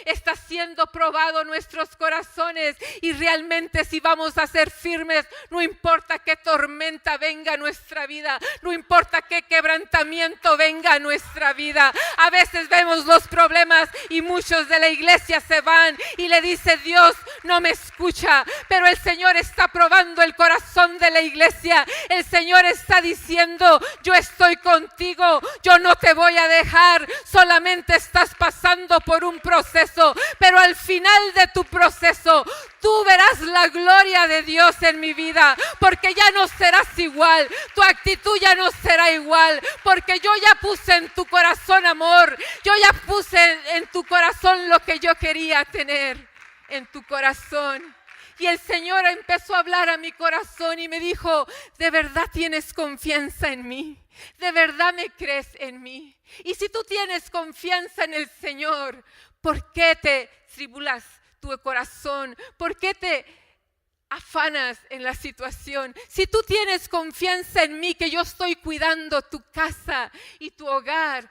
está siendo probado nuestros corazones, y realmente si vamos a ser firmes, no importa qué tormenta venga a nuestra vida, no importa qué quebrantamiento venga a nuestra vida. A veces vemos los problemas y muchos de la iglesia se van y le dice: Dios no me escucha, pero el Señor está probando el corazón de la iglesia. El Señor está diciendo: yo estoy contigo, yo no te voy a dejar. Solamente estás pasando por un proceso, pero al final de tu proceso tú verás la gloria de Dios en mi vida, porque ya no serás igual, tu actitud ya no será igual, porque yo ya puse en tu corazón amor, yo ya puse en tu corazón lo que yo quería tener en tu corazón. Y el Señor empezó a hablar a mi corazón y me dijo: ¿de verdad tienes confianza en mí? ¿De verdad me crees en mí? Y si tú tienes confianza en el Señor, ¿por qué te tribulas tu corazón? ¿Por qué te afanas en la situación? Si tú tienes confianza en mí, que yo estoy cuidando tu casa y tu hogar,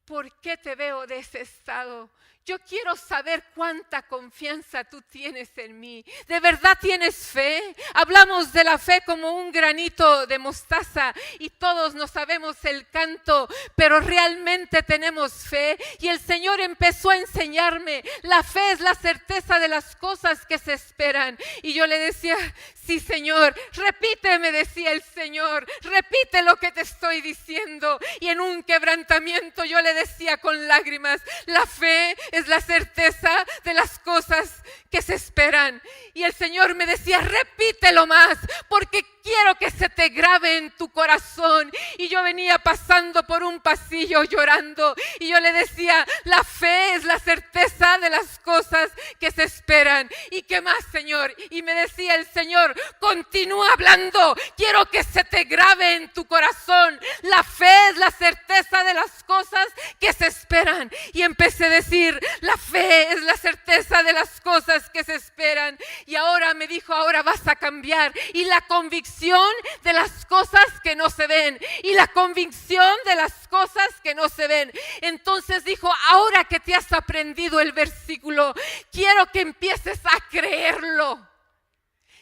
¿por qué te veo de ese estado? Yo quiero saber cuánta confianza tú tienes en mí. ¿De verdad tienes fe? Hablamos de la fe como un granito de mostaza y todos no sabemos el canto, pero realmente tenemos fe. Y el Señor empezó a enseñarme: la fe es la certeza de las cosas que se esperan. Y yo le decía: sí, Señor, repíteme, decía el Señor, repite lo que te estoy diciendo. Y en un quebrantamiento yo le decía con lágrimas: la fe es la certeza de las cosas que se esperan. Y el Señor me decía: repítelo más, porque quiero que se te grabe en tu corazón. Y yo venía pasando por un pasillo llorando, y yo le decía: la fe es la certeza de las cosas que se esperan. ¿Y qué más, Señor? Y me decía el Señor: continúa hablando, quiero que se te grabe en tu corazón. La fe es la certeza de las cosas que se esperan. Y empecé a decir: la fe es la certeza de las cosas que se esperan. Y ahora me dijo: ahora vas a cambiar. Y la convicción de las cosas que no se ven. Y la convicción de las cosas que no se ven. Entonces dijo: ahora que te has aprendido el versículo, quiero que empieces a creerlo.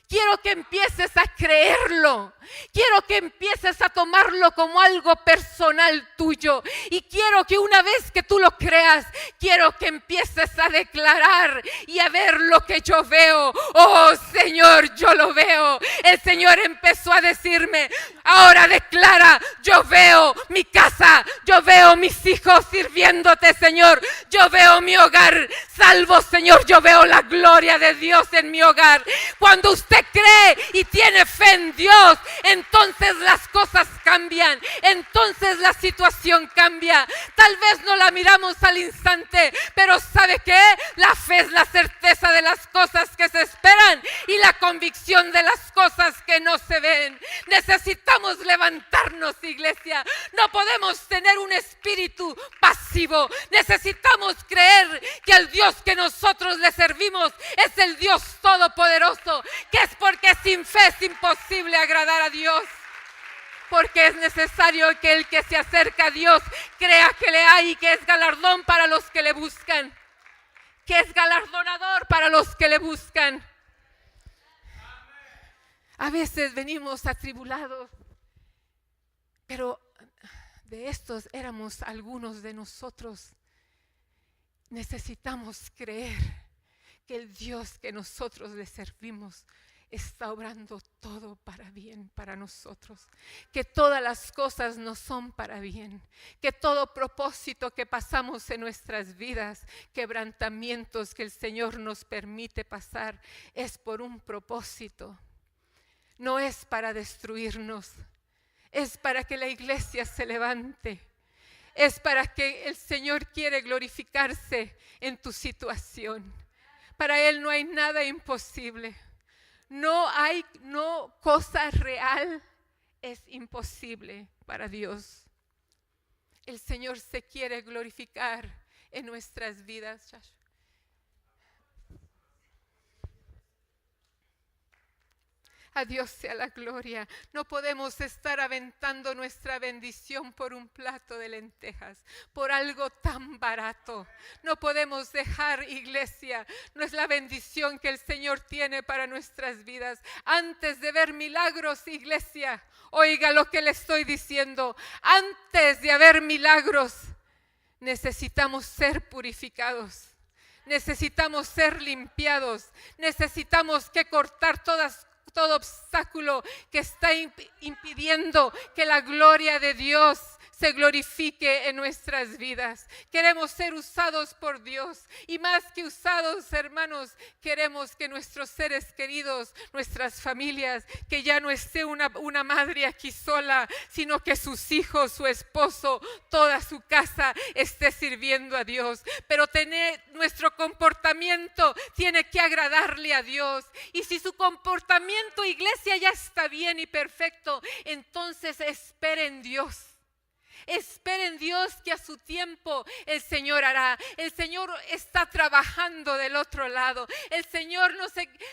Quiero que empieces a creerlo. Quiero que empieces a tomarlo como algo personal tuyo. Y quiero que una vez que tú lo creas, quiero que empieces a declarar y a ver lo que yo veo. Oh, Señor, yo lo veo. El Señor empezó a decirme: ahora declara: yo veo mi casa, yo veo mis hijos sirviéndote, Señor. Yo veo mi hogar salvo, Señor. Yo veo la gloria de Dios en mi hogar. Cuando usted cree y tiene fe en Dios, entonces las cosas cambian, entonces la situación cambia. Tal vez no la miramos al instante, pero ¿sabe qué? La fe es la certeza de las cosas que se esperan y la convicción de las cosas que no se ven. Necesitamos levantarnos, iglesia. No podemos tener un espíritu pasivo. Necesitamos creer que el Dios que nosotros le servimos es el Dios todopoderoso, que es porque sin fe es imposible agradar a Dios. Porque es necesario que el que se acerca a Dios crea que le hay y que es galardón para los que le buscan. Que es galardonador para los que le buscan. A veces venimos atribulados, pero de estos éramos algunos de nosotros. Necesitamos creer que el Dios que nosotros le servimos está obrando todo para bien para nosotros, que todas las cosas nos son para bien, que todo propósito que pasamos en nuestras vidas, quebrantamientos que el Señor nos permite pasar, es por un propósito. No es para destruirnos, es para que la iglesia se levante, es para que el Señor quiere glorificarse en tu situación. Para Él no hay nada imposible. No cosa real es imposible para Dios. El Señor se quiere glorificar en nuestras vidas. A Dios sea la gloria. No podemos estar aventando nuestra bendición por un plato de lentejas, por algo tan barato. No podemos dejar, iglesia, no es la bendición que el Señor tiene para nuestras vidas. Antes de ver milagros, iglesia, oiga lo que le estoy diciendo. Antes de haber milagros, necesitamos ser purificados. Necesitamos ser limpiados. Necesitamos que cortar todo obstáculo que está impidiendo que la gloria de Dios se glorifique en nuestras vidas. Queremos ser usados por Dios y más que usados, hermanos, queremos que nuestros seres queridos, nuestras familias, que ya no esté una madre aquí sola, sino que sus hijos, su esposo, toda su casa esté sirviendo a Dios. Pero nuestro comportamiento tiene que agradarle a Dios. Y si su comportamiento, iglesia, ya está bien y perfecto, entonces espere en Dios. Espera en Dios que a su tiempo el Señor hará. El Señor está trabajando del otro lado. El Señor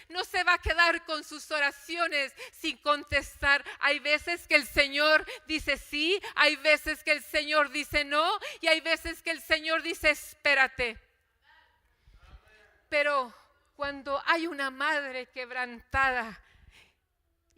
no se va a quedar con sus oraciones sin contestar. Hay veces que el Señor dice sí, hay veces que el Señor dice no y hay veces que el Señor dice espérate. Pero cuando hay una madre quebrantada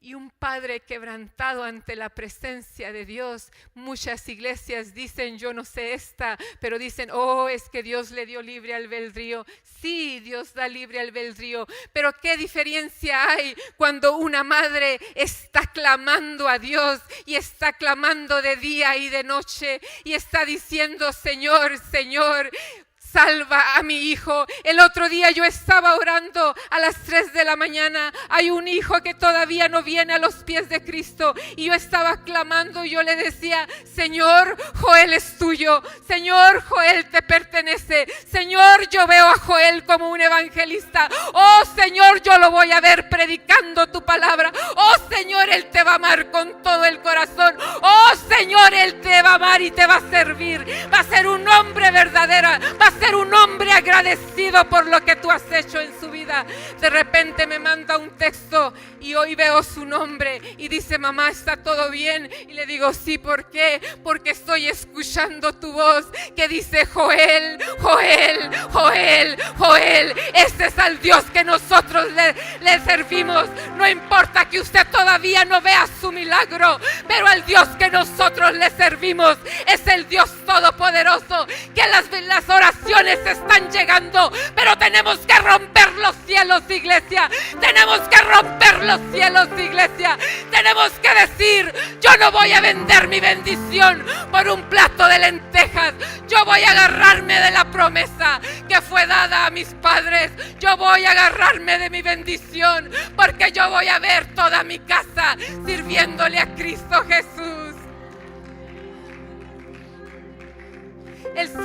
y un padre quebrantado ante la presencia de Dios, muchas iglesias dicen, yo no sé esta, pero dicen, oh, es que Dios le dio libre albedrío. Sí, Dios da libre albedrío, pero ¿qué diferencia hay cuando una madre está clamando a Dios y está clamando de día y de noche y está diciendo, Señor, Señor, salva a mi hijo? El otro día yo estaba orando a las 3 de la mañana. Hay un hijo que todavía no viene a los pies de Cristo. Y yo estaba clamando y yo le decía, Señor, Joel es tuyo. Señor, Joel te pertenece. Señor, yo veo a Joel como un evangelista. Oh, Señor, yo lo voy a ver predicando tu palabra. Oh, Señor, Él te va a amar con todo el corazón. Oh, Señor, Él te va a amar y te va a servir. Va a ser un hombre verdadero. Va a ser un hombre agradecido por lo que tú has hecho en su vida. De repente me manda un texto y hoy veo su nombre y dice, mamá, ¿está todo bien? Y le digo, sí, ¿por qué? Porque estoy escuchando tu voz que dice, Joel, Joel, Joel, Joel. Este es al Dios que nosotros le servimos. No importa que usted todavía no vea su milagro, pero al Dios que nosotros le servimos es el Dios todopoderoso, que las oraciones están llegando, pero tenemos que romper los cielos, iglesia. Tenemos que romper los cielos, iglesia. Tenemos que decir, yo no voy a vender mi bendición por un plato de lentejas. Yo voy a agarrarme de la promesa que fue dada a mis padres. Yo voy a agarrarme de mi bendición, porque yo voy a ver toda mi casa sirviéndole a Cristo Jesús.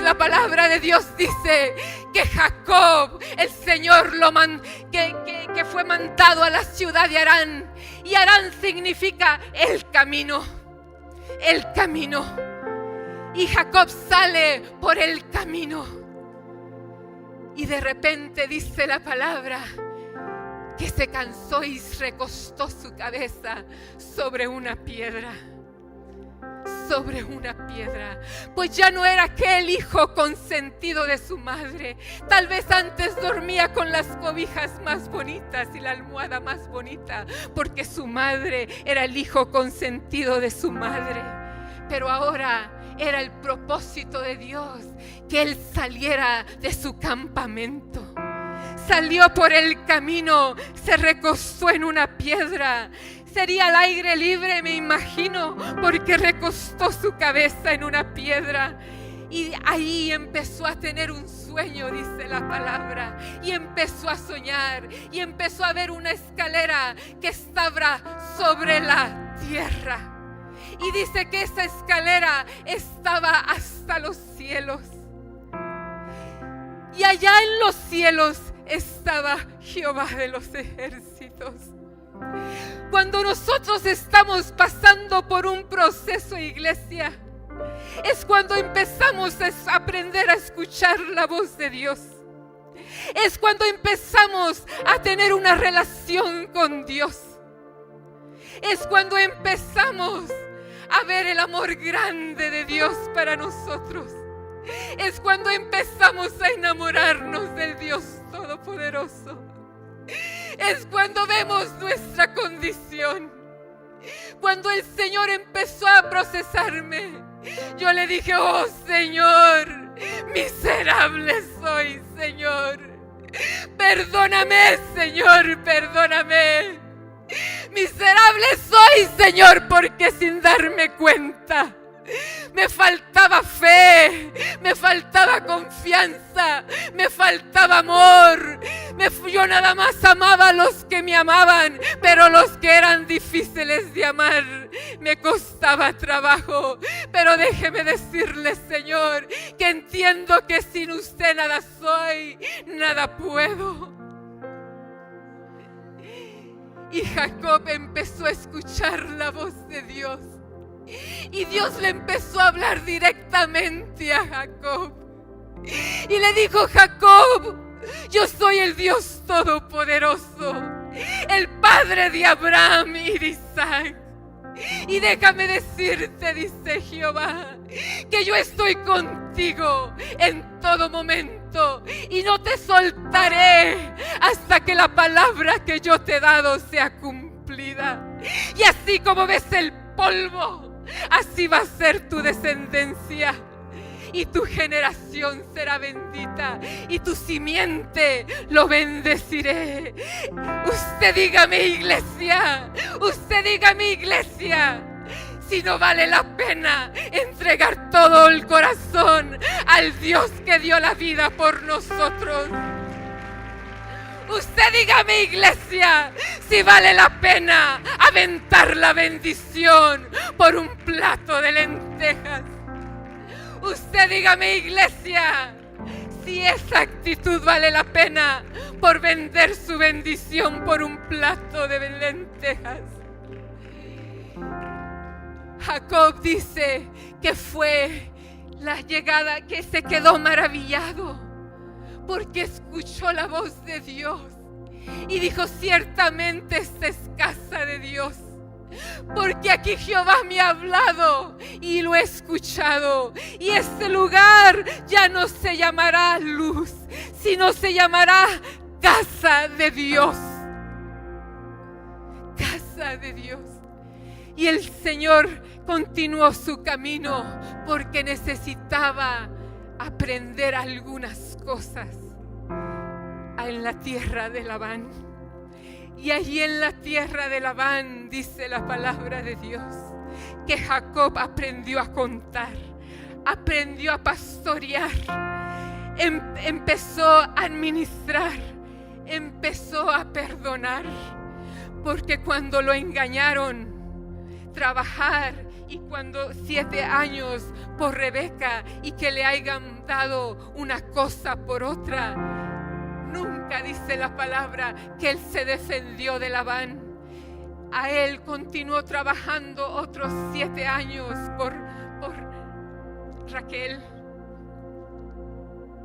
La palabra de Dios dice que Jacob, el Señor que fue mandado a la ciudad de Harán. Y Harán significa el camino. El camino. Y Jacob sale por el camino. Y de repente dice la palabra que se cansó y recostó su cabeza sobre una piedra. Sobre una piedra, pues ya no era aquel hijo consentido de su madre. Tal vez antes dormía con las cobijas más bonitas y la almohada más bonita, porque su madre era el hijo consentido de su madre. Pero ahora era el propósito de Dios que él saliera de su campamento. Salió por el camino, se recostó en una piedra. Sería al aire libre, me imagino, porque recostó su cabeza en una piedra. Y ahí empezó a tener un sueño, dice la palabra. Y empezó a soñar. Y empezó a ver una escalera que estaba sobre la tierra. Y dice que esa escalera estaba hasta los cielos. Y allá en los cielos estaba Jehová de los ejércitos. Cuando nosotros estamos pasando por un proceso, iglesia, es cuando empezamos a aprender a escuchar la voz de Dios. Es cuando empezamos a tener una relación con Dios. Es cuando empezamos a ver el amor grande de Dios para nosotros. Es cuando empezamos a enamorarnos del Dios Todopoderoso. Es cuando vemos nuestra condición. Cuando el Señor empezó a procesarme, yo le dije: oh Señor, miserable soy, Señor. Perdóname, Señor, perdóname. Miserable soy, Señor, porque sin darme cuenta me faltaba fe, me faltaba confianza, me faltaba amor. Yo nada más amaba a los que me amaban, pero los que eran difíciles de amar me costaba trabajo. Pero déjeme decirle, Señor, que entiendo que sin usted nada soy, nada puedo. Y Jacob empezó a escuchar la voz de Dios. Y Dios le empezó a hablar directamente a Jacob. Y le dijo: Jacob, yo soy el Dios Todopoderoso, el Padre de Abraham y de Isaac. Y déjame decirte, dice Jehová, que yo estoy contigo en todo momento y no te soltaré hasta que la palabra que yo te he dado sea cumplida. Y así como ves el polvo, así va a ser tu descendencia. Y tu generación será bendita, y tu simiente lo bendeciré. Usted dígame, iglesia, si no vale la pena entregar todo el corazón al Dios que dio la vida por nosotros. Usted dígame, iglesia, si vale la pena aventar la bendición por un plato de lentejas. Usted dígame, iglesia, si esa actitud vale la pena por vender su bendición por un plato de lentejas. Jacob dice que fue la llegada, que se quedó maravillado porque escuchó la voz de Dios y dijo: ciertamente esta es casa de Dios, porque aquí Jehová me ha hablado y lo he escuchado. Y este lugar ya no se llamará Luz, sino se llamará casa de Dios. Casa de Dios. Y el Señor continuó su camino porque necesitaba aprender algunas cosas en la tierra de Labán. Y allí en la tierra de Labán, dice la palabra de Dios, que Jacob aprendió a contar, aprendió a pastorear, empezó a administrar, empezó a perdonar. Porque cuando lo engañaron, trabajar, y cuando 7 años por Rebeca, y que le hayan dado una cosa por otra. Nunca dice la palabra que él se defendió de Labán. A él continuó trabajando otros 7 años por Raquel,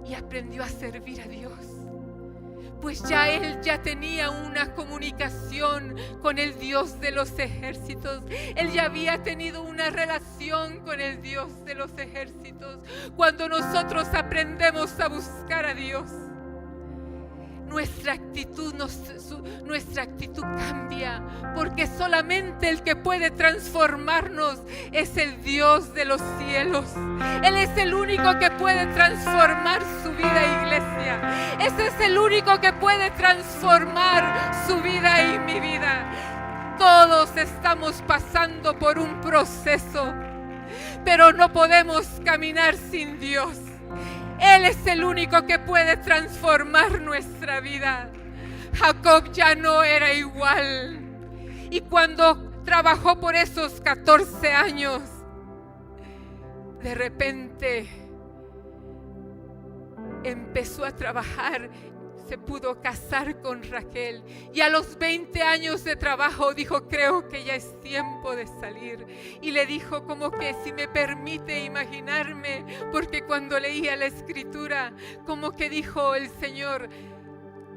y aprendió a servir a Dios. Pues él ya tenía una comunicación con el Dios de los ejércitos. Él ya había tenido una relación con el Dios de los ejércitos. Cuando nosotros aprendemos a buscar a Dios, nuestra actitud cambia, porque solamente el que puede transformarnos es el Dios de los cielos. Él es el único que puede transformar su vida, iglesia. Ese es el único que puede transformar su vida y mi vida. Todos estamos pasando por un proceso, pero no podemos caminar sin Dios. Él es el único que puede transformar nuestra vida. Jacob ya no era igual. Y cuando trabajó por esos 14 años, de repente empezó a trabajar. Se pudo casar con Raquel, y a los 20 años de trabajo dijo: creo que ya es tiempo de salir. Y le dijo, como que si me permite imaginarme, porque cuando leía la escritura, como que dijo el Señor: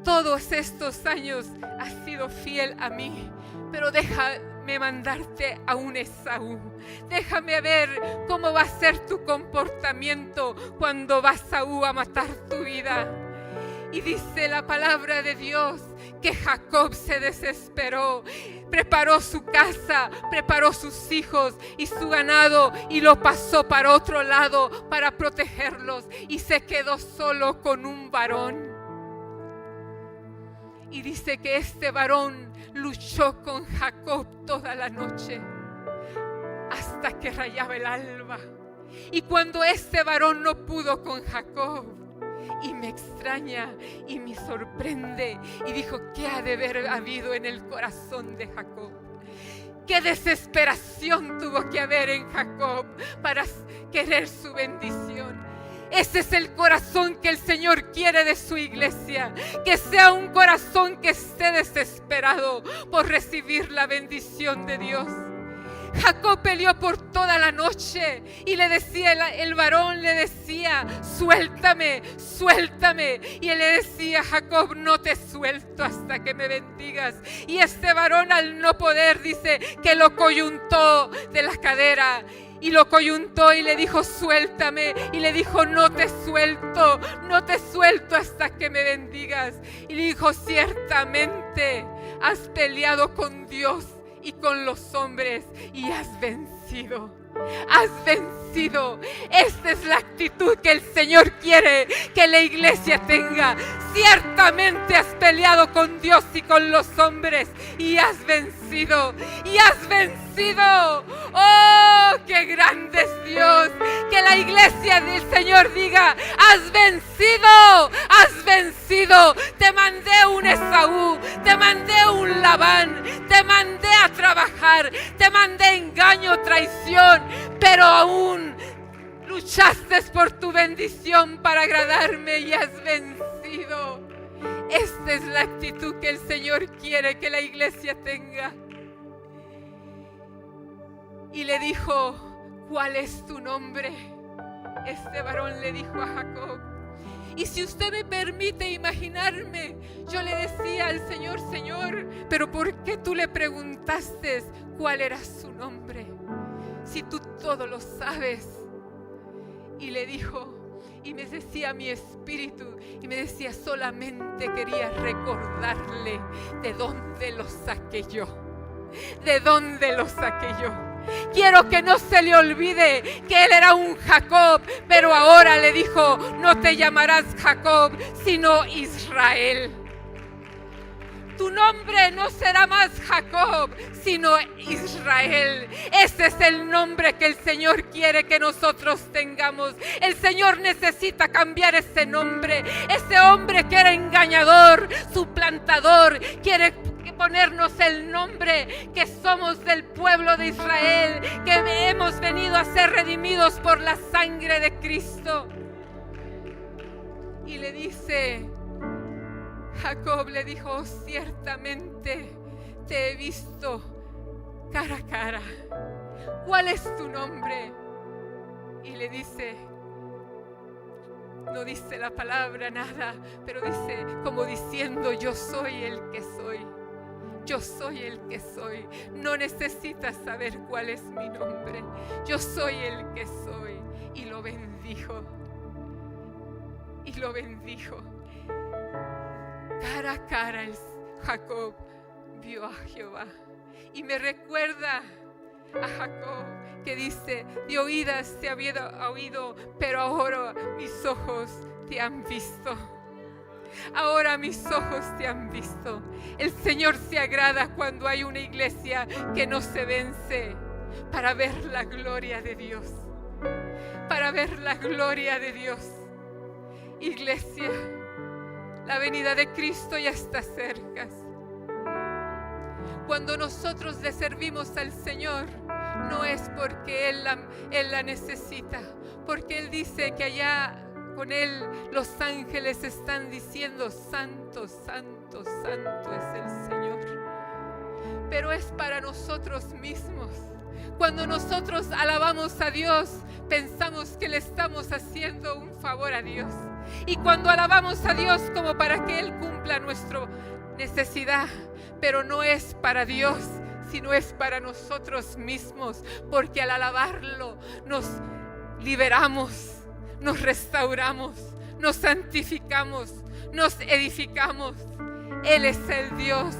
todos estos años has sido fiel a mí, pero déjame mandarte a un Esaú. Déjame ver cómo va a ser tu comportamiento cuando va Esaú a matar tu vida. Y dice la palabra de Dios que Jacob se desesperó, preparó su casa, preparó sus hijos y su ganado, y lo pasó para otro lado para protegerlos, y se quedó solo con un varón. Y dice que este varón luchó con Jacob toda la noche hasta que rayaba el alba. Y cuando este varón no pudo con Jacob, y me extraña y me sorprende, y dijo: ¿qué ha de haber habido en el corazón de Jacob? ¿Qué desesperación tuvo que haber en Jacob para querer su bendición? Ese es el corazón que el Señor quiere de su iglesia, que sea un corazón que esté desesperado por recibir la bendición de Dios. Jacob peleó por toda la noche, y le decía, el varón le decía: suéltame, suéltame. Y él le decía: Jacob, no te suelto hasta que me bendigas. Y este varón, al no poder, dice que lo coyuntó de la cadera. Y lo coyuntó y le dijo: suéltame. Y le dijo: no te suelto hasta que me bendigas. Y le dijo: ciertamente has peleado con Dios y con los hombres, y has vencido. Has vencido. Esta es la actitud que el Señor quiere que la iglesia tenga. Ciertamente has peleado con Dios y con los hombres, y has vencido. Y has vencido. ¡Oh, qué grande es Dios! Que la iglesia del Señor diga: has vencido, has vencido. Te mandé un Esaú, te mandé un Labán, te mandé a trabajar, te mandé engaño, traición, pero aún luchaste por tu bendición para agradarme y has vencido. Esta es la actitud que el Señor quiere que la iglesia tenga. Y le dijo: ¿cuál es tu nombre? Este varón le dijo a Jacob. Y si usted me permite imaginarme, yo le decía al Señor: Señor, ¿pero por qué tú le preguntaste cuál era su nombre? Si tú todo lo sabes. Y le dijo, y me decía mi espíritu, y me decía: solamente quería recordarle de dónde lo saqué yo. ¿De dónde lo saqué yo? Quiero que no se le olvide que él era un Jacob, pero ahora le dijo: no te llamarás Jacob, sino Israel. Tu nombre no será más Jacob, sino Israel. Ese es el nombre que el Señor quiere que nosotros tengamos. El Señor necesita cambiar ese nombre. Ese hombre que era engañador, suplantador, quiere ponernos el nombre, que somos del pueblo de Israel, que hemos venido a ser redimidos por la sangre de Cristo. Y le dice, Jacob le dijo, ciertamente te he visto cara a cara. ¿Cuál es tu nombre? Y le dice, no dice la palabra nada, pero dice como diciendo, yo soy el que soy. Yo soy el que soy. No necesitas saber cuál es mi nombre. Yo soy el que soy. Y lo bendijo. Y lo bendijo. Cara a cara Jacob vio a Jehová. Y me recuerda a Jacob que dice, de oídas te había oído, pero ahora mis ojos te han visto. Ahora mis ojos te han visto. El Señor se agrada cuando hay una iglesia que no se vence para ver la gloria de Dios. Para ver la gloria de Dios. Iglesia, la venida de Cristo ya está cerca. Cuando nosotros le servimos al Señor, no es porque Él la necesita, porque Él dice que allá con Él los ángeles están diciendo, santo, santo, santo es el Señor. Pero es para nosotros mismos. Cuando nosotros alabamos a Dios, pensamos que le estamos haciendo un favor a Dios. Y cuando alabamos a Dios como para que Él cumpla nuestra necesidad, pero no es para Dios, sino es para nosotros mismos, porque al alabarlo nos liberamos, nos restauramos, nos santificamos, nos edificamos. Él es el Dios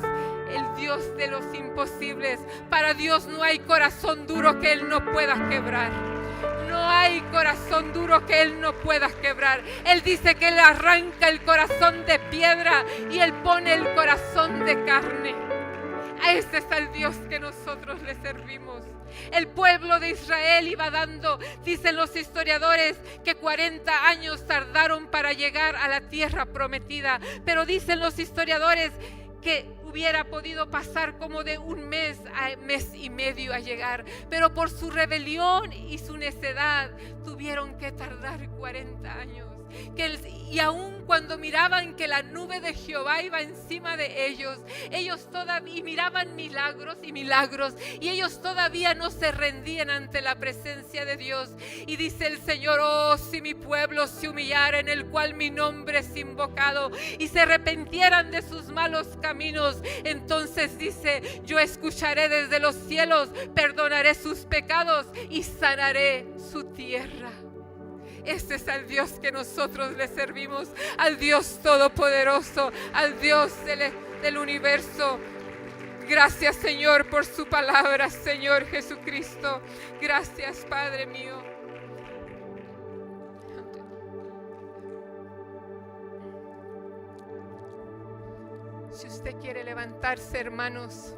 de los imposibles. Para Dios no hay corazón duro que Él no pueda quebrar. No hay corazón duro que Él no pueda quebrar. Él dice que Él arranca el corazón de piedra y Él pone el corazón de carne. A este es el Dios que nosotros le servimos. El pueblo de Israel iba dando, dicen los historiadores, que 40 años tardaron para llegar a la tierra prometida. Pero dicen los historiadores que hubiera podido pasar como de un mes a mes y medio a llegar, pero por su rebelión y su necedad tuvieron que tardar 40 años. Y aun cuando miraban que la nube de Jehová iba encima de ellos todavía miraban milagros y milagros, y ellos todavía no se rendían ante la presencia de Dios. Y dice el Señor, oh, si mi pueblo se humillara, en el cual mi nombre es invocado, y se arrepintieran de sus malos caminos, entonces dice, yo escucharé desde los cielos, perdonaré sus pecados y sanaré su tierra. Este es al Dios que nosotros le servimos, al Dios todopoderoso, al Dios del universo. Gracias, Señor, por su palabra, Señor Jesucristo. Gracias, Padre mío. Si usted quiere levantarse, hermanos,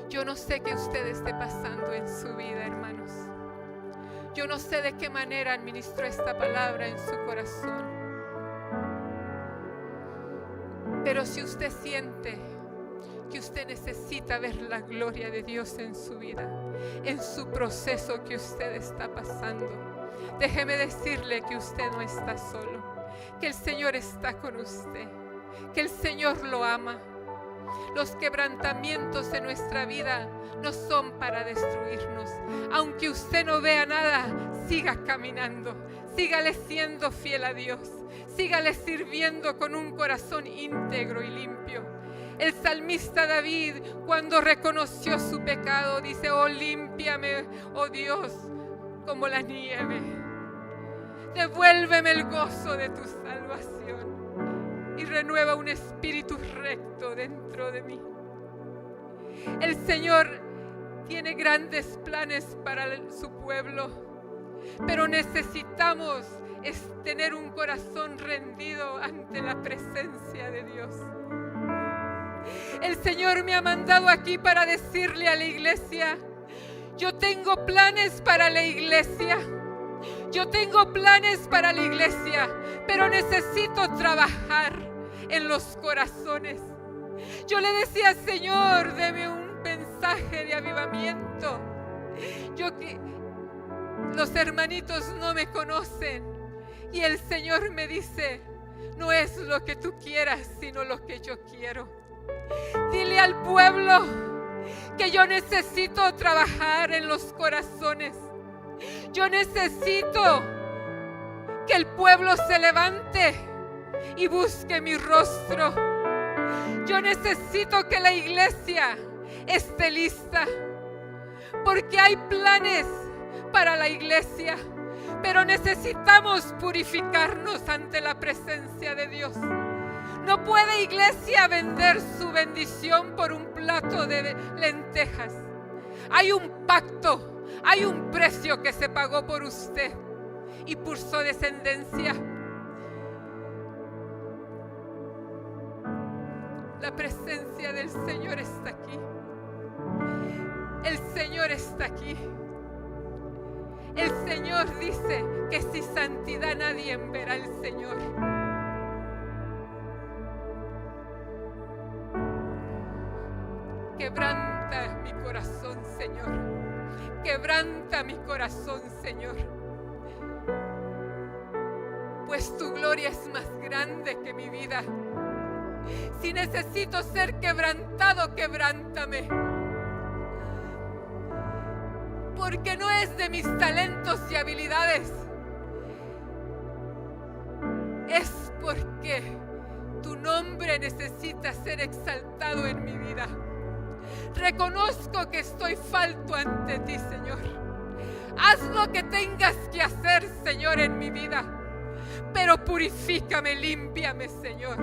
yo no sé qué usted esté pasando en su vida, hermanos. Yo no sé de qué manera administró esta palabra en su corazón. Pero si usted siente que usted necesita ver la gloria de Dios en su vida, en su proceso que usted está pasando, déjeme decirle que usted no está solo, que el Señor está con usted, que el Señor lo ama. Los quebrantamientos de nuestra vida no son para destruirnos. Aunque usted no vea nada, siga caminando, sígale siendo fiel a Dios, sígale sirviendo con un corazón íntegro y limpio. El salmista David, cuando reconoció su pecado, dice, oh, límpiame, oh Dios, como la nieve. Devuélveme el gozo de tu salvación y renueva un espíritu recto dentro de mí. El Señor tiene grandes planes para su pueblo, pero necesitamos tener un corazón rendido ante la presencia de Dios. El Señor me ha mandado aquí para decirle a la iglesia, yo tengo planes para la iglesia. Yo tengo planes para la iglesia, pero necesito trabajar en los corazones. Yo le decía, Señor, deme un mensaje de avivamiento. Los hermanitos no me conocen. Y el Señor me dice, no es lo que tú quieras, sino lo que yo quiero. Dile al pueblo que yo necesito trabajar en los corazones. Yo necesito que el pueblo se levante y busque mi rostro. Yo necesito que la iglesia esté lista, porque hay planes para la iglesia, pero necesitamos purificarnos ante la presencia de Dios. No puede iglesia vender su bendición por un plato de lentejas. Hay un pacto, hay un precio que se pagó por usted y por su descendencia. La presencia del Señor está aquí. El Señor está aquí. El Señor dice que sin santidad nadie verá al Señor. Quebranta mi corazón, Señor. Quebranta mi corazón, Señor. Pues tu gloria es más grande que mi vida. Si necesito ser quebrantado, quebrántame. Porque no es de mis talentos y habilidades. Es porque tu nombre necesita ser exaltado en mi vida. Reconozco que estoy falto ante ti, Señor. Haz lo que tengas que hacer, Señor, en mi vida. Pero purifícame, límpiame, Señor.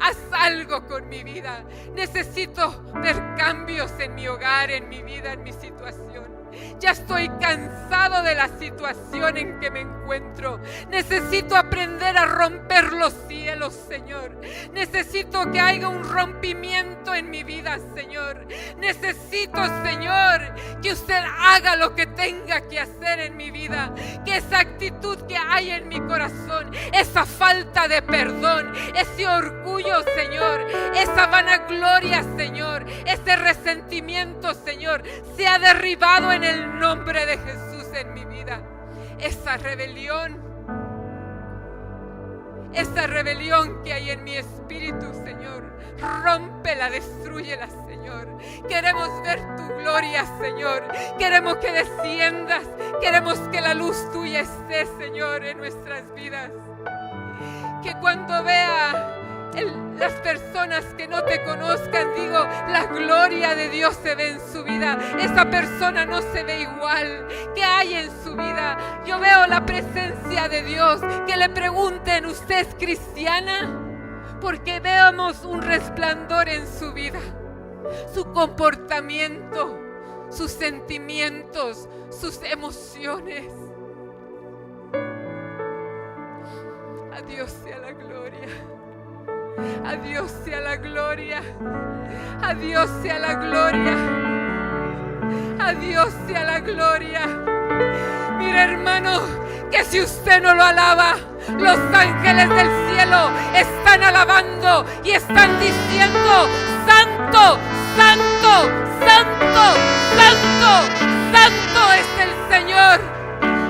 Haz algo con mi vida. Necesito ver cambios en mi hogar, en mi vida, en mi situación. Ya estoy cansado de la situación en que me encuentro. Necesito aprender a romper los cielos, Señor. Necesito que haya un rompimiento en mi vida, Señor. Necesito, Señor, que usted haga lo que tenga que hacer en mi vida. Que esa actitud que hay en mi corazón, esa falta de perdón, ese orgullo, Señor, esa vanagloria, Señor, ese resentimiento, Señor, sea derribado en el nombre de Jesús en mi vida. Esa rebelión que hay en mi espíritu, Señor, rómpela, destrúyela, Señor. Queremos ver tu gloria, Señor. Queremos que desciendas. Queremos que la luz tuya esté, Señor, en nuestras vidas. Que cuando vea las personas que no te conozcan, digo, la gloria de Dios se ve en su vida. Esa persona no se ve igual. ¿Qué hay en su vida? Yo veo la presencia de Dios. Que le pregunten, ¿usted es cristiana? Porque veamos un resplandor en su vida. Su comportamiento, sus sentimientos, sus emociones. A Dios sea la gloria. A Dios sea la gloria. A Dios sea la gloria. A Dios sea la gloria. Mire, hermano, que si usted no lo alaba, los ángeles del cielo están alabando y están diciendo: Santo, Santo, Santo, Santo, Santo es el Señor.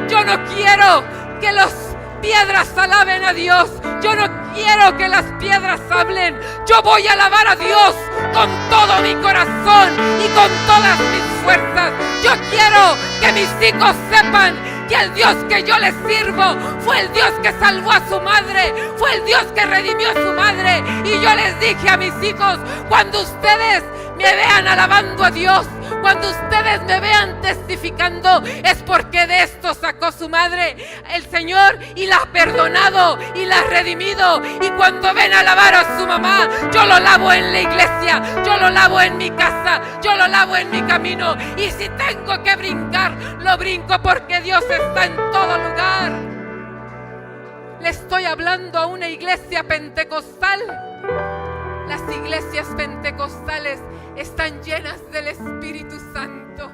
Yo no quiero que las piedras alaben a Dios. Yo no quiero que las piedras hablen. Yo voy a alabar a Dios con todo mi corazón y con todas mis fuerzas. Yo quiero que mis hijos sepan que el Dios que yo les sirvo fue el Dios que salvó a su madre, fue el Dios que redimió a su madre. Y yo les dije a mis hijos: cuando ustedes me vean alabando a Dios, cuando ustedes me vean testificando, es porque de esto sacó su madre el Señor y la ha perdonado y la ha redimido. Y cuando ven a alabar a su mamá, yo lo lavo en la iglesia, yo lo lavo en mi casa, yo lo lavo en mi camino. Y si tengo que brincar, lo brinco, porque Dios está en todo lugar. Le estoy hablando a una iglesia pentecostal. Las iglesias pentecostales están llenas del Espíritu Santo.